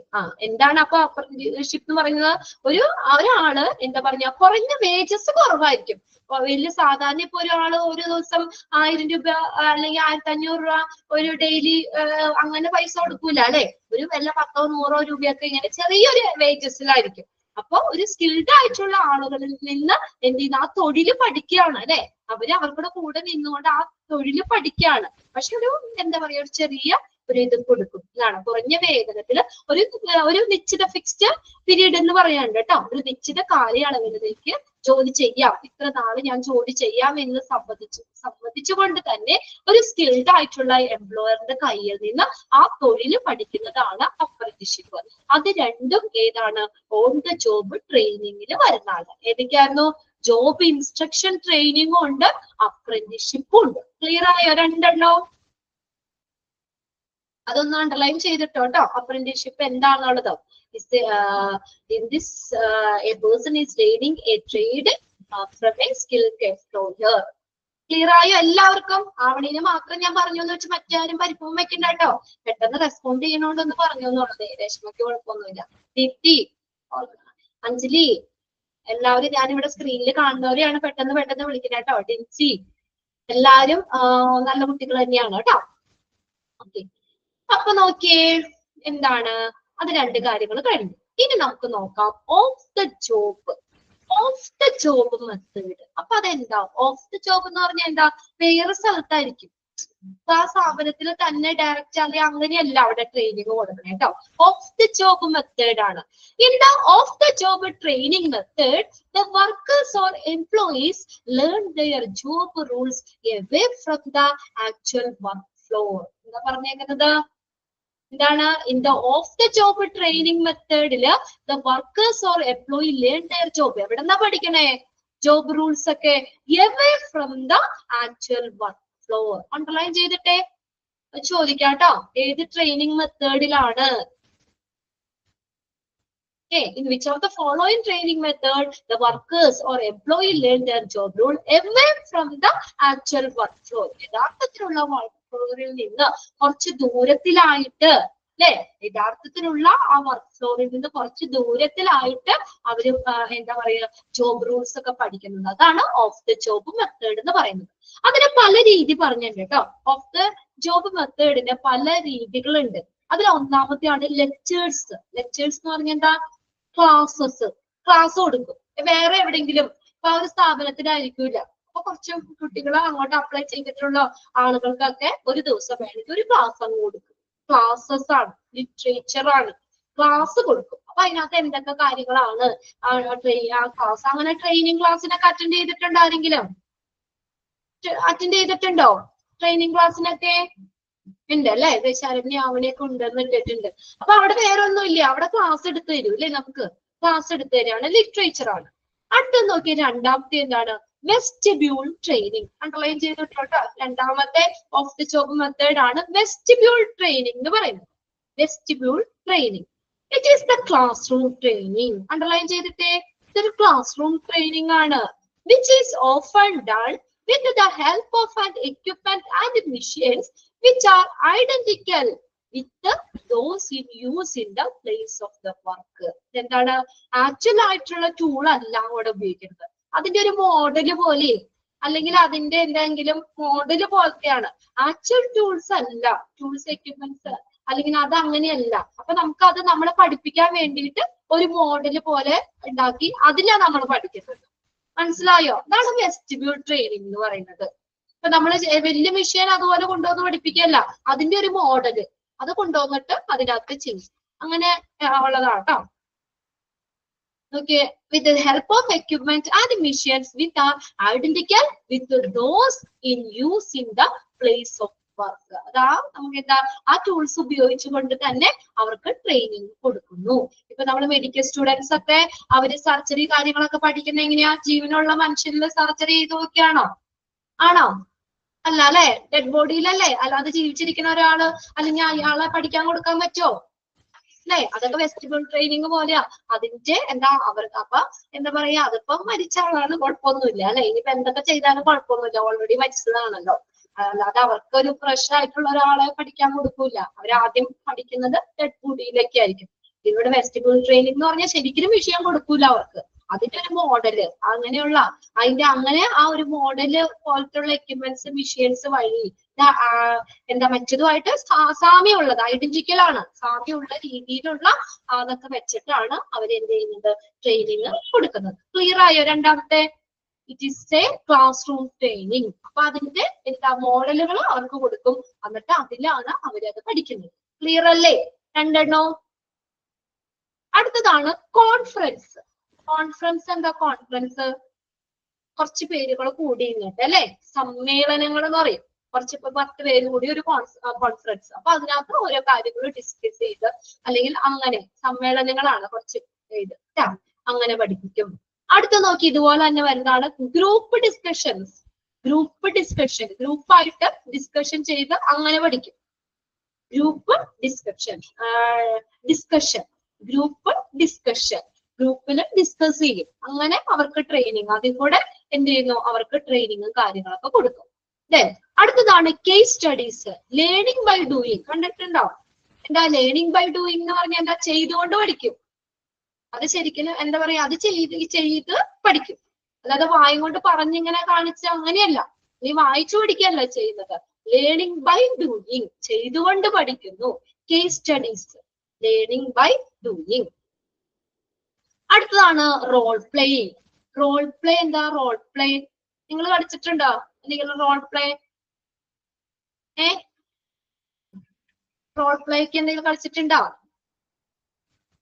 എന്താണ് അപ്പൊ അപ്രന്റീസ്ഷിപ്പ് എന്ന് പറയുന്നത്? ഒരാള് എന്താ പറഞ്ഞ കുറഞ്ഞ വേജസ് കുറവായിരിക്കും. വലിയ സാധാരണ ഇപ്പൊ ഒരാള് ഒരു ദിവസം 1000 രൂപ അല്ലെങ്കിൽ 1500 രൂപ ഒരു ഡെയിലി അങ്ങനെ പൈസ കൊടുക്കൂല അല്ലെ? ഒരു വല്ല 10 100 രൂപയൊക്കെ ഇങ്ങനെ ചെറിയൊരു വേജസിലായിരിക്കും. അപ്പൊ ഒരു സ്കിൽഡ് ആയിട്ടുള്ള ആളുകളിൽ നിന്ന് എന്ത് ചെയ്യുന്നു? ആ തൊഴില് പഠിക്കുകയാണ് അല്ലെ? അവർക്കുടെ കൂടെ നിന്നുകൊണ്ട് ആ തൊഴില് പഠിക്കുകയാണ്. പക്ഷെ എന്താ പറയാ, ഒരു ചെറിയ ഒരു ഇത് കൊടുക്കും. ഇതാണ് കുറഞ്ഞ വേതനത്തിൽ ഒരു നിശ്ചിത ഫിക്സ്ഡ് പീരീഡ് എന്ന് പറയാനുണ്ട് കേട്ടോ. ഒരു നിശ്ചിത കാലയളവിലേക്ക് ജോലി ചെയ്യാം. ഇത്ര നാള് ഞാൻ ജോലി ചെയ്യാം എന്ന് സമ്മതിച്ചുകൊണ്ട് തന്നെ ഒരു സ്കിൽഡ് ആയിട്ടുള്ള എംപ്ലോയറിന്റെ കയ്യിൽ നിന്ന് ആ തൊഴില് പഠിക്കുന്നതാണ് അപ്രന്റീസ്ഷിപ്പ്. അത് രണ്ടും ഏതാണ്? ഓൺ ദ ജോബ് ട്രെയിനിങ്ങിൽ വരുന്നതാണ്. ഏതൊക്കെയായിരുന്നു? ജോബ് ഇൻസ്ട്രക്ഷൻ ട്രെയിനിങ്ങും ഉണ്ട്, അപ്രന്റീസ്ഷിപ്പും ഉണ്ട്. ക്ലിയർ ആയോ? രണ്ടെണ്ണോ? അതൊന്ന് അണ്ടർലൈൻ ചെയ്തിട്ടോ കേട്ടോ. അപ്രന്റീസ്ഷിപ്പ് എന്താണെന്നുള്ളത്. In this a person is learning a trade from a skilled employer. Clear ആയോ എല്ലാവർക്കും? ആവണീന് മാത്രം ഞാൻ പറഞ്ഞു എന്ന് വെച്ച് മറ്റാരും പരിപ്പും വെക്കണ്ട കേട്ടോ. പെട്ടെന്ന് റെസ്പോണ്ട് ചെയ്യണോണ്ടെന്ന് പറഞ്ഞു എന്നുള്ളത്. രേഷ്മയ്ക്ക് കുഴപ്പമൊന്നുമില്ല. ദീപ്തി, അഞ്ജലി, എല്ലാവരും ഞാനിവിടെ സ്ക്രീനിൽ കാണുന്നവരെയാണ് പെട്ടെന്ന് വിളിക്കുന്നത് കേട്ടോ. ഡിൻസി, എല്ലാവരും നല്ല കുട്ടികൾ തന്നെയാണ് കേട്ടോ. ഓക്കെ, അപ്പൊ നോക്കിയേ എന്താണ്, അത് രണ്ട് കാര്യങ്ങൾ കഴിഞ്ഞു. ഇനി നമുക്ക് നോക്കാം of the job. Of the job method. അപ്പൊ അതെന്താ? ഓഫ് ദ ജോബ് എന്ന് പറഞ്ഞാൽ എന്താ? വേറെ സ്ഥലത്തായിരിക്കും, ആ സ്ഥാപനത്തിൽ തന്നെ ഡയറക്റ്റ് അല്ലെങ്കിൽ അങ്ങനെയല്ല അവിടെ ട്രെയിനിങ് കൊടുക്കണേ കേട്ടോ. ഓഫ് ദ ജോബ് മെത്തേഡ് ആണ്. In the off the job training method, the workers or employees learn their job rules away from the actual work floor. എന്താ പറഞ്ഞേക്കുന്നത്? എന്താണ്? In the off the job training മെത്തേഡില് the workers or employee learn their job. എവിടെന്നാ പഠിക്കണേ? Job rules ഒക്കെ away from the actual work floor. Underline ചെയ്തിട്ടെ ചോദിക്കാട്ടോ, ഏത് ട്രെയിനിങ് മെത്തേഡിലാണ്? In which of the following training method the workers or employee learn their job role away from the actual work floor. യഥാർത്ഥത്തിലുള്ള work ഫ്ലോറിൽ നിന്ന് കുറച്ച് ദൂരത്തിലായിട്ട്, അല്ലെ? യഥാർത്ഥത്തിലുള്ള ആ വർക്ക് ഫ്ലോറിൽ നിന്ന് കുറച്ച് ദൂരത്തിലായിട്ട് അവര് എന്താ പറയുക, ജോബ് റൂൾസ് ഒക്കെ പഠിക്കുന്നത്. അതാണ് ഓഫ് ദ ജോബ് മെത്തേഡ് എന്ന് പറയുന്നത്. അതിന് പല രീതി പറഞ്ഞിട്ടുണ്ട് കേട്ടോ. ഓഫ് ദ ജോബ് മെത്തേഡിന് പല രീതികളുണ്ട്. അതിൽ ഒന്നാമത്തെയാണ് ലെക്ചേഴ്സ്. ലെക്ചേഴ്സ് എന്ന് പറഞ്ഞാൽ എന്താ? ക്ലാസ് കൊടുക്കും. വേറെ എവിടെയെങ്കിലും ഇപ്പൊ ആ ഒരു സ്ഥാപനത്തിലായിരിക്കില്ല. അപ്പൊ കുറച്ച് കുട്ടികൾ അങ്ങോട്ട് അപ്ലൈ ചെയ്തിട്ടുള്ള ആളുകൾക്കൊക്കെ ഒരു ദിവസം വേണമെങ്കിൽ ഒരു ക്ലാസ് അങ്ങ് കൊടുക്കും. ക്ലാസ്സസ് ആണ്, ലിറ്ററേച്ചർ ആണ്, ക്ലാസ് കൊടുക്കും. അപ്പൊ അതിനകത്ത് എന്തൊക്കെ കാര്യങ്ങളാണ് ആ ക്ലാസ്. അങ്ങനെ ട്രെയിനിങ് ക്ലാസ്സിനൊക്കെ അറ്റൻഡ് ചെയ്തിട്ടുണ്ടോ? ആരെങ്കിലും അറ്റൻഡ് ചെയ്തിട്ടുണ്ടോ ട്രെയിനിങ് ക്ലാസ്സിനൊക്കെ? ഉണ്ട് അല്ലെ? ശരണ്യ അവനെയൊക്കെ ഉണ്ടെന്ന് ഇട്ടിട്ടുണ്ട്. അപ്പൊ അവിടെ വേറെ ഒന്നും ഇല്ല, അവിടെ ക്ലാസ് എടുത്തു തരും അല്ലെ? നമുക്ക് ക്ലാസ് എടുത്തു തരാണ്, ലിറ്ററേച്ചർ ആണ്. അടുത്ത നോക്കിയ രണ്ടാമത്തെ എന്താണ്? Vestibule training. അണ്ടർലൈൻ ചെയ്തിട്ടോ. രണ്ടാമത്തെ ഓഫ് ദി ജോബ് മെത്തേഡ് ആണ് വെസ്റ്റിബ്യൂൾ ട്രെയിനിങ് എന്ന് പറയുന്നത്. Vestibule training, it is the class room training. Underline ചെയ്തിട്ടേ, ഇതൊരു ക്ലാസ് റൂം ട്രെയിനിങ് ആണ്. Which is often done with the help of an equipment and machines which are identical with those in use in the place of the work. എന്താണ്? Actual ആയിട്ടുള്ള tool അല്ല അവിടെ ഉപയോഗിക്കുന്നത്. അതിന്റെ ഒരു മോഡല് പോലെ, അല്ലെങ്കിൽ അതിന്റെ എന്തെങ്കിലും മോഡല് പോലത്തെയാണ്. ആക്ച്വൽ ടൂൾസ് അല്ല, ടൂൾസ് എക്യുപ്മെന്റ്സ് അല്ലെങ്കിൽ അത് അങ്ങനെയല്ല. അപ്പൊ നമുക്ക് അത് നമ്മളെ പഠിപ്പിക്കാൻ വേണ്ടിയിട്ട് ഒരു മോഡല് പോലെ ഉണ്ടാക്കി അതിലാണ് നമ്മൾ പഠിക്കുന്നത്. മനസ്സിലായോ? അതാണ് വെസ്റ്റിബ്യൂൾ ട്രെയിനിങ് എന്ന് പറയുന്നത്. ഇപ്പൊ നമ്മള് വലിയ മെഷീൻ അതുപോലെ കൊണ്ടുവന്ന് പഠിപ്പിക്കല്ല, അതിന്റെ ഒരു മോഡല് അത് കൊണ്ടുവന്നിട്ട് അതിനകത്ത് ചെയ്യും. അങ്ങനെ ഉള്ളതാണ് കേട്ടോ. Okay, with the help of equipment and machines which are identical with those in use in the place of work. അതാ നമുക്ക് എന്താ, ആ ടൂൾസ് ഉപയോഗിച്ചുകൊണ്ട് തന്നെ അവർക്ക് ട്രെയിനിങ് കൊടുക്കുന്നു. ഇപ്പൊ നമ്മൾ മെഡിക്കൽ സ്റ്റുഡൻസ് ഒക്കെ അവര് സർജറി കാര്യങ്ങളൊക്കെ പഠിക്കുന്ന എങ്ങനെയാ? ജീവനുള്ള മനുഷ്യരിൽ സർജറി ചെയ്ത് നോക്കിയാണോ? ആണോ? അല്ല അല്ലെ? ഡെഡ് ബോഡിയിലല്ലേ? അല്ലാതെ ജീവിച്ചിരിക്കുന്ന ഒരാള് അല്ലെങ്കിൽ അയാളെ പഠിക്കാൻ കൊടുക്കാൻ പറ്റുമോ? അല്ലെ? അതൊക്കെ വെസ്റ്റിബ്യൂൾ ട്രെയിനിങ് പോലെയാ. അതിന്റെ എന്താ അവർക്ക് അപ്പൊ എന്താ പറയാ, അതിപ്പം മരിച്ച ആളാണ്, കുഴപ്പമൊന്നുമില്ല അല്ലെ? ഇനിയിപ്പോ എന്തൊക്കെ ചെയ്താലും കുഴപ്പമൊന്നുമില്ല, ഓൾറെഡി മരിച്ചതാണല്ലോ. അല്ലാതെ അവർക്ക് ഒരു ഫ്രഷ് ആയിട്ടുള്ള ഒരാളെ പഠിക്കാൻ കൊടുക്കൂല. അവരാദ്യം പഠിക്കുന്നത് ഡെഡ് ബോഡിയിലേക്ക് ആയിരിക്കും. ഇവിടെ വെസ്റ്റിബ്യൂൾ ട്രെയിനിങ് എന്ന് പറഞ്ഞാൽ ശരിക്കും വിഷയം കൊടുക്കൂല അവർക്ക്. അതിന്റെ ഒരു മോഡല് അങ്ങനെയുള്ള അതിന്റെ അങ്ങനെ ആ ഒരു മോഡല് പോലത്തുള്ള എക്യുപ്മെന്റ്സ് മെഷീൻസ് വഴി എന്താ മറ്റതുമായിട്ട് സാമ്യമുള്ളത്, ഐഡന്റിക്കൽ ആണ്, സാമ്യമുള്ള രീതിയിലുള്ള അതൊക്കെ വെച്ചിട്ടാണ് അവർ എന്ത് ചെയ്യുന്നത്? ട്രെയിനിങ് കൊടുക്കുന്നത്. ക്ലിയർ ആയോ? രണ്ടാമത്തെ it is A class room training. അപ്പൊ അതിന്റെ എന്താ മോഡലുകൾ അവർക്ക് കൊടുക്കും, എന്നിട്ട് അതിലാണ് അവരത് പഠിക്കുന്നത്. ക്ലിയർ അല്ലേ? രണ്ടെണ്ണോ? അടുത്തതാണ് കോൺഫറൻസ്. കോൺഫറൻസ് എന്താ? കോൺഫറൻസ് കുറച്ച് പേരുകൾ കൂടി ഇങ്ങോട്ട് അല്ലെ? സമ്മേളനങ്ങൾ എന്ന് പറയും. കുറച്ച് 10 പേര് കൂടി ഒരു കോൺഫറൻസ്. അപ്പൊ അതിനകത്ത് ഓരോ കാര്യങ്ങൾ ഡിസ്കസ് ചെയ്ത് അല്ലെങ്കിൽ അങ്ങനെ സമ്മേളനങ്ങളാണ് കുറച്ച് ഇത് അങ്ങനെ പഠിപ്പിക്കും. അടുത്ത നോക്കി ഇതുപോലെ തന്നെ വരുന്നതാണ് ഗ്രൂപ്പ് ഡിസ്കഷൻസ്. ഗ്രൂപ്പായിട്ട് ഡിസ്കഷൻ ചെയ്ത് അങ്ങനെ പഠിക്കും. ഗ്രൂപ്പ് ഡിസ്കഷൻ ഗ്രൂപ്പിൽ ഡിസ്കസ് ചെയ്യും. അങ്ങനെ അവർക്ക് ട്രെയിനിങ്, അതിൽ കൂടെ എന്ത് ചെയ്യുന്നു, അവർക്ക് ട്രെയിനിങ്ങും കാര്യങ്ങളൊക്കെ കൊടുക്കും. ദെൻ അടുത്തതാണ് case studies. Learning by doing കണ്ടിട്ടുണ്ടോ? എന്താ ലേണിംഗ് ബൈ ഡൂയിങ് എന്ന് പറഞ്ഞാൽ എന്താ? ചെയ്തുകൊണ്ട് പഠിക്കും. അത് ശരിക്കും എന്താ പറയാ, അത് ചെയ്ത് പഠിക്കും. അല്ലാതെ വായും കൊണ്ട് പറഞ്ഞിങ്ങനെ കാണിച്ച അങ്ങനെയല്ല. നീ വായിച്ചു പഠിക്കല്ല ചെയ്യുന്നത്. ലേണിംഗ് ബൈ ഡൂയിങ്, ചെയ്തുകൊണ്ട് പഠിക്കുന്നു. Case studies, learning by doing. അടുത്തതാണ് റോൾ പ്ലേയിങ്. റോൾ പ്ലേ എന്താ? റോൾ പ്ലേ നിങ്ങൾ പഠിച്ചിട്ടുണ്ടോ? എന്തെങ്കിലും റോൾ പ്ലേ? റോൾ പ്ലേക്ക് എന്തെങ്കിലും കളിച്ചിട്ടുണ്ടോ?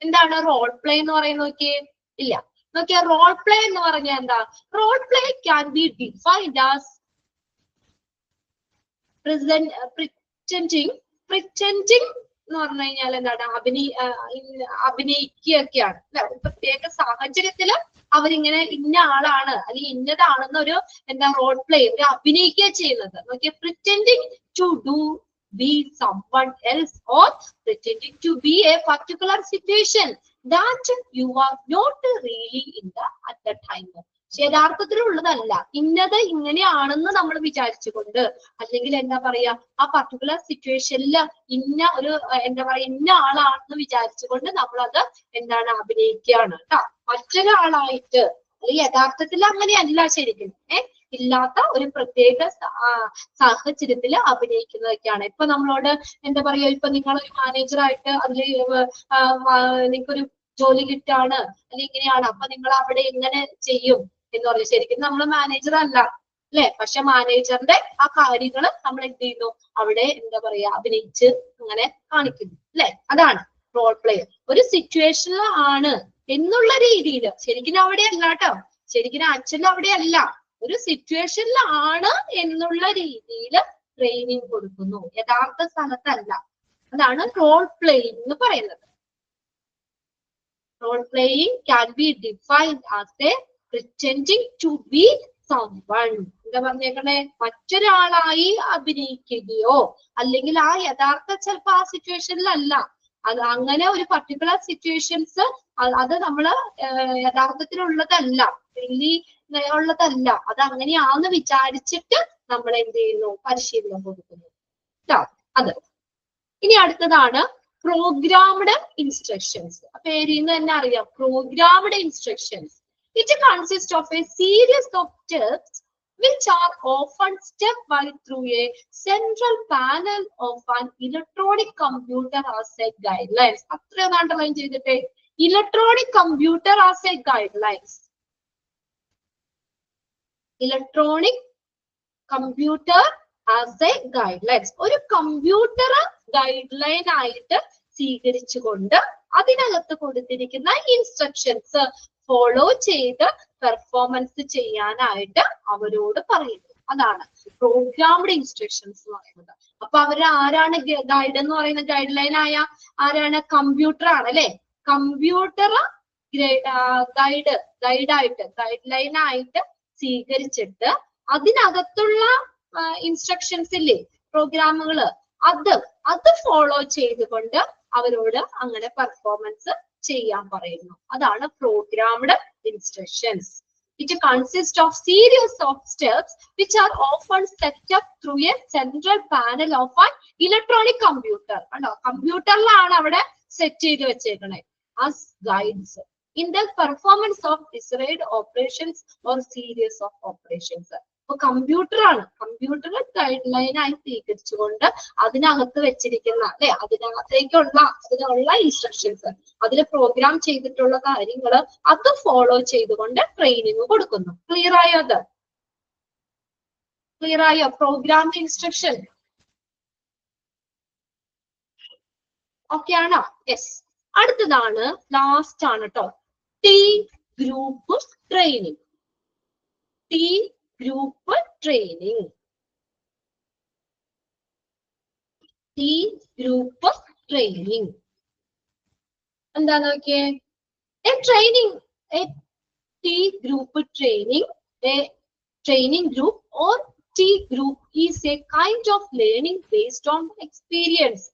എന്താണ് റോൾ പ്ലേ എന്ന് പറയുന്നത്? നോക്കിയേ, ഇല്ല. നോക്കിയാ റോൾ പ്ലേ എന്ന് പറഞ്ഞാൽ എന്താ? Role play can be defined as pretending എന്ന് പറഞ്ഞു കഴിഞ്ഞാൽ എന്താണ്? അഭിനയിക്കുകയൊക്കെയാണ്. ഒരു പ്രത്യേക സാഹചര്യത്തിൽ അവരിങ്ങനെ ഇന്ന ആളാണ് അല്ലെങ്കിൽ ഇന്നതാണെന്നൊരു എന്താ റോൾ പ്ലേ, ഒരു അഭിനയിക്കുക ചെയ്യുന്നത്. നോക്കിയ pretending to do be someone else or pretending to be a particular situation that you are not really in at the time. യഥാർത്ഥത്തിലുള്ളതല്ല, ഇന്നത് ഇങ്ങനെയാണെന്ന് നമ്മൾ വിചാരിച്ചുകൊണ്ട്, അല്ലെങ്കിൽ എന്താ പറയാ, ആ പർട്ടിക്കുലർ സിറ്റുവേഷനിൽ ഇന്ന ഒരു എന്താ പറയാ ഇന്ന ആളാണെന്ന് വിചാരിച്ചുകൊണ്ട് നമ്മളത് എന്താണ് അഭിനയിക്കുകയാണ് കേട്ടോ. മറ്റൊരാളായിട്ട് യഥാർത്ഥത്തിൽ അങ്ങനെയല്ല ശരിക്കും ഇല്ലാത്ത ഒരു പ്രത്യേക സാഹചര്യത്തിൽ അഭിനയിക്കുന്നതൊക്കെയാണ്. ഇപ്പൊ നമ്മളോട് എന്താ പറയാ, ഇപ്പൊ നിങ്ങളൊരു മാനേജറായിട്ട് അതിൽ നിങ്ങൾക്കൊരു ജോലി കിട്ടാണ് അല്ലെങ്കിൽ ഇങ്ങനെയാണ്, അപ്പൊ നിങ്ങൾ അവിടെ എങ്ങനെ ചെയ്യും എന്ന് പറയും. ശരിക്കും നമ്മൾ മാനേജർ അല്ല അല്ലെ, പക്ഷെ മാനേജറിന്റെ ആ കാര്യങ്ങൾ നമ്മൾ എന്ത് ചെയ്യുന്നു, അവിടെ എന്താ പറയാ അഭിനയിച്ച് അങ്ങനെ കാണിക്കുന്നു അല്ലെ. അതാണ് റോൾ പ്ലേ. ഒരു സിറ്റുവേഷനിൽ ആണ് എന്നുള്ള രീതിയിൽ, ശരിക്കും അവിടെ അല്ല കേട്ടോ, ശരിക്കും ആക്ച്വലി അവിടെ അല്ല, ഒരു സിറ്റുവേഷനിൽ ആണ് എന്നുള്ള രീതിയിൽ ട്രെയിനിങ് കൊടുക്കുന്നു, യഥാർത്ഥ സ്ഥലത്തല്ല. അതാണ് റോൾ പ്ലേയിങ് എന്ന് പറയുന്നത്. Role playing can be defined as a pretending to be someone. എന്താ പറഞ്ഞേക്കണേ? മറ്റൊരാളായി അഭിനയിക്കുകയോ അല്ലെങ്കിൽ ആ യഥാർത്ഥ ചിലപ്പോ ആ സിറ്റുവേഷനിലല്ല, അത് അങ്ങനെ ഒരു പർട്ടിക്കുലർ സിറ്റുവേഷൻസ് അത് നമ്മള് യഥാർത്ഥത്തിലുള്ളതല്ല, really ഉള്ളതല്ല, അത് അങ്ങനെയാന്ന് വിചാരിച്ചിട്ട് നമ്മൾ എന്ത് ചെയ്യുന്നു, പരിശീലനം കൊടുക്കുന്നു കേട്ടോ. അത് ഇനി അടുത്തതാണ് പ്രോഗ്രാംഡ് ഇൻസ്ട്രക്ഷൻസ്. പേരിന്ന് തന്നെ അറിയാം, programmed instructions. It consists of a series of steps which are often stepwise through a central panel of an electronic computer as a guidelines. അത്രയും അണ്ടർലൈൻ ചെയ്തിട്ട്, electronic computer as A guidelines. Electronic computer as A guidelines, ഒരു computer guide line ആയിട്ട് സ്വീകരിച്ചുകൊണ്ട് അതിനകത്ത് കൊടുത്തിരിക്കുന്ന instructions follow ചെയ്ത് performance ചെയ്യാനായിട്ട് അവരോട് പറയുന്നു. അതാണ് പ്രോഗ്രാംഡ് ഇൻസ്ട്രക്ഷൻസ് എന്ന് പറയുന്നത്. അപ്പൊ അവർ ആരാണ് ഗൈഡ് എന്ന് പറയുന്ന ഗൈഡ് ലൈൻ ആയ ആരാണ്? കമ്പ്യൂട്ടർ ആണ് അല്ലെ. കമ്പ്യൂട്ടർ ഗൈഡ് ലൈൻ ആയിട്ട് സ്വീകരിച്ചിട്ട് അതിനകത്തുള്ള ഇൻസ്ട്രക്ഷൻസ് ഇല്ലേ, പ്രോഗ്രാമുകള്, അത് ഫോളോ ചെയ്തുകൊണ്ട് അവരോട് അങ്ങനെ പെർഫോമൻസ് ചെയ്യാൻ പറയുന്നു. അതാണ് programmed instructions. It consists of series of steps which are often set up through a central panel of an electronic computer. കണ്ടോ, കമ്പ്യൂട്ടറിലാണ് അവിടെ സെറ്റ് ചെയ്ത് വെച്ചേക്കണേ as guides in the performance of desired operations or series of operations. അപ്പൊ computer ആണ്, computer guide line ആയി സ്വീകരിച്ചുകൊണ്ട് അതിനകത്ത് വെച്ചിരിക്കുന്ന അല്ലെ, അതിനുള്ള ഇൻസ്ട്രക്ഷൻസ്, അതിൽ പ്രോഗ്രാം ചെയ്തിട്ടുള്ള കാര്യങ്ങൾ അത് ഫോളോ ചെയ്തുകൊണ്ട് ട്രെയിനിങ് കൊടുക്കുന്നു. ക്ലിയർ ആയോ? അത് ക്ലിയർ ആയോ? പ്രോഗ്രാം ഇൻസ്ട്രക്ഷൻ ഓക്കെ ആണോ? യെസ്. അടുത്തതാണ്, ലാസ്റ്റ് ആണ് കേട്ടോ, T group training. T group training. T group training എന്താ നോക്കിയേ? A training T group training, a training group or T group is a kind of learning based on experience.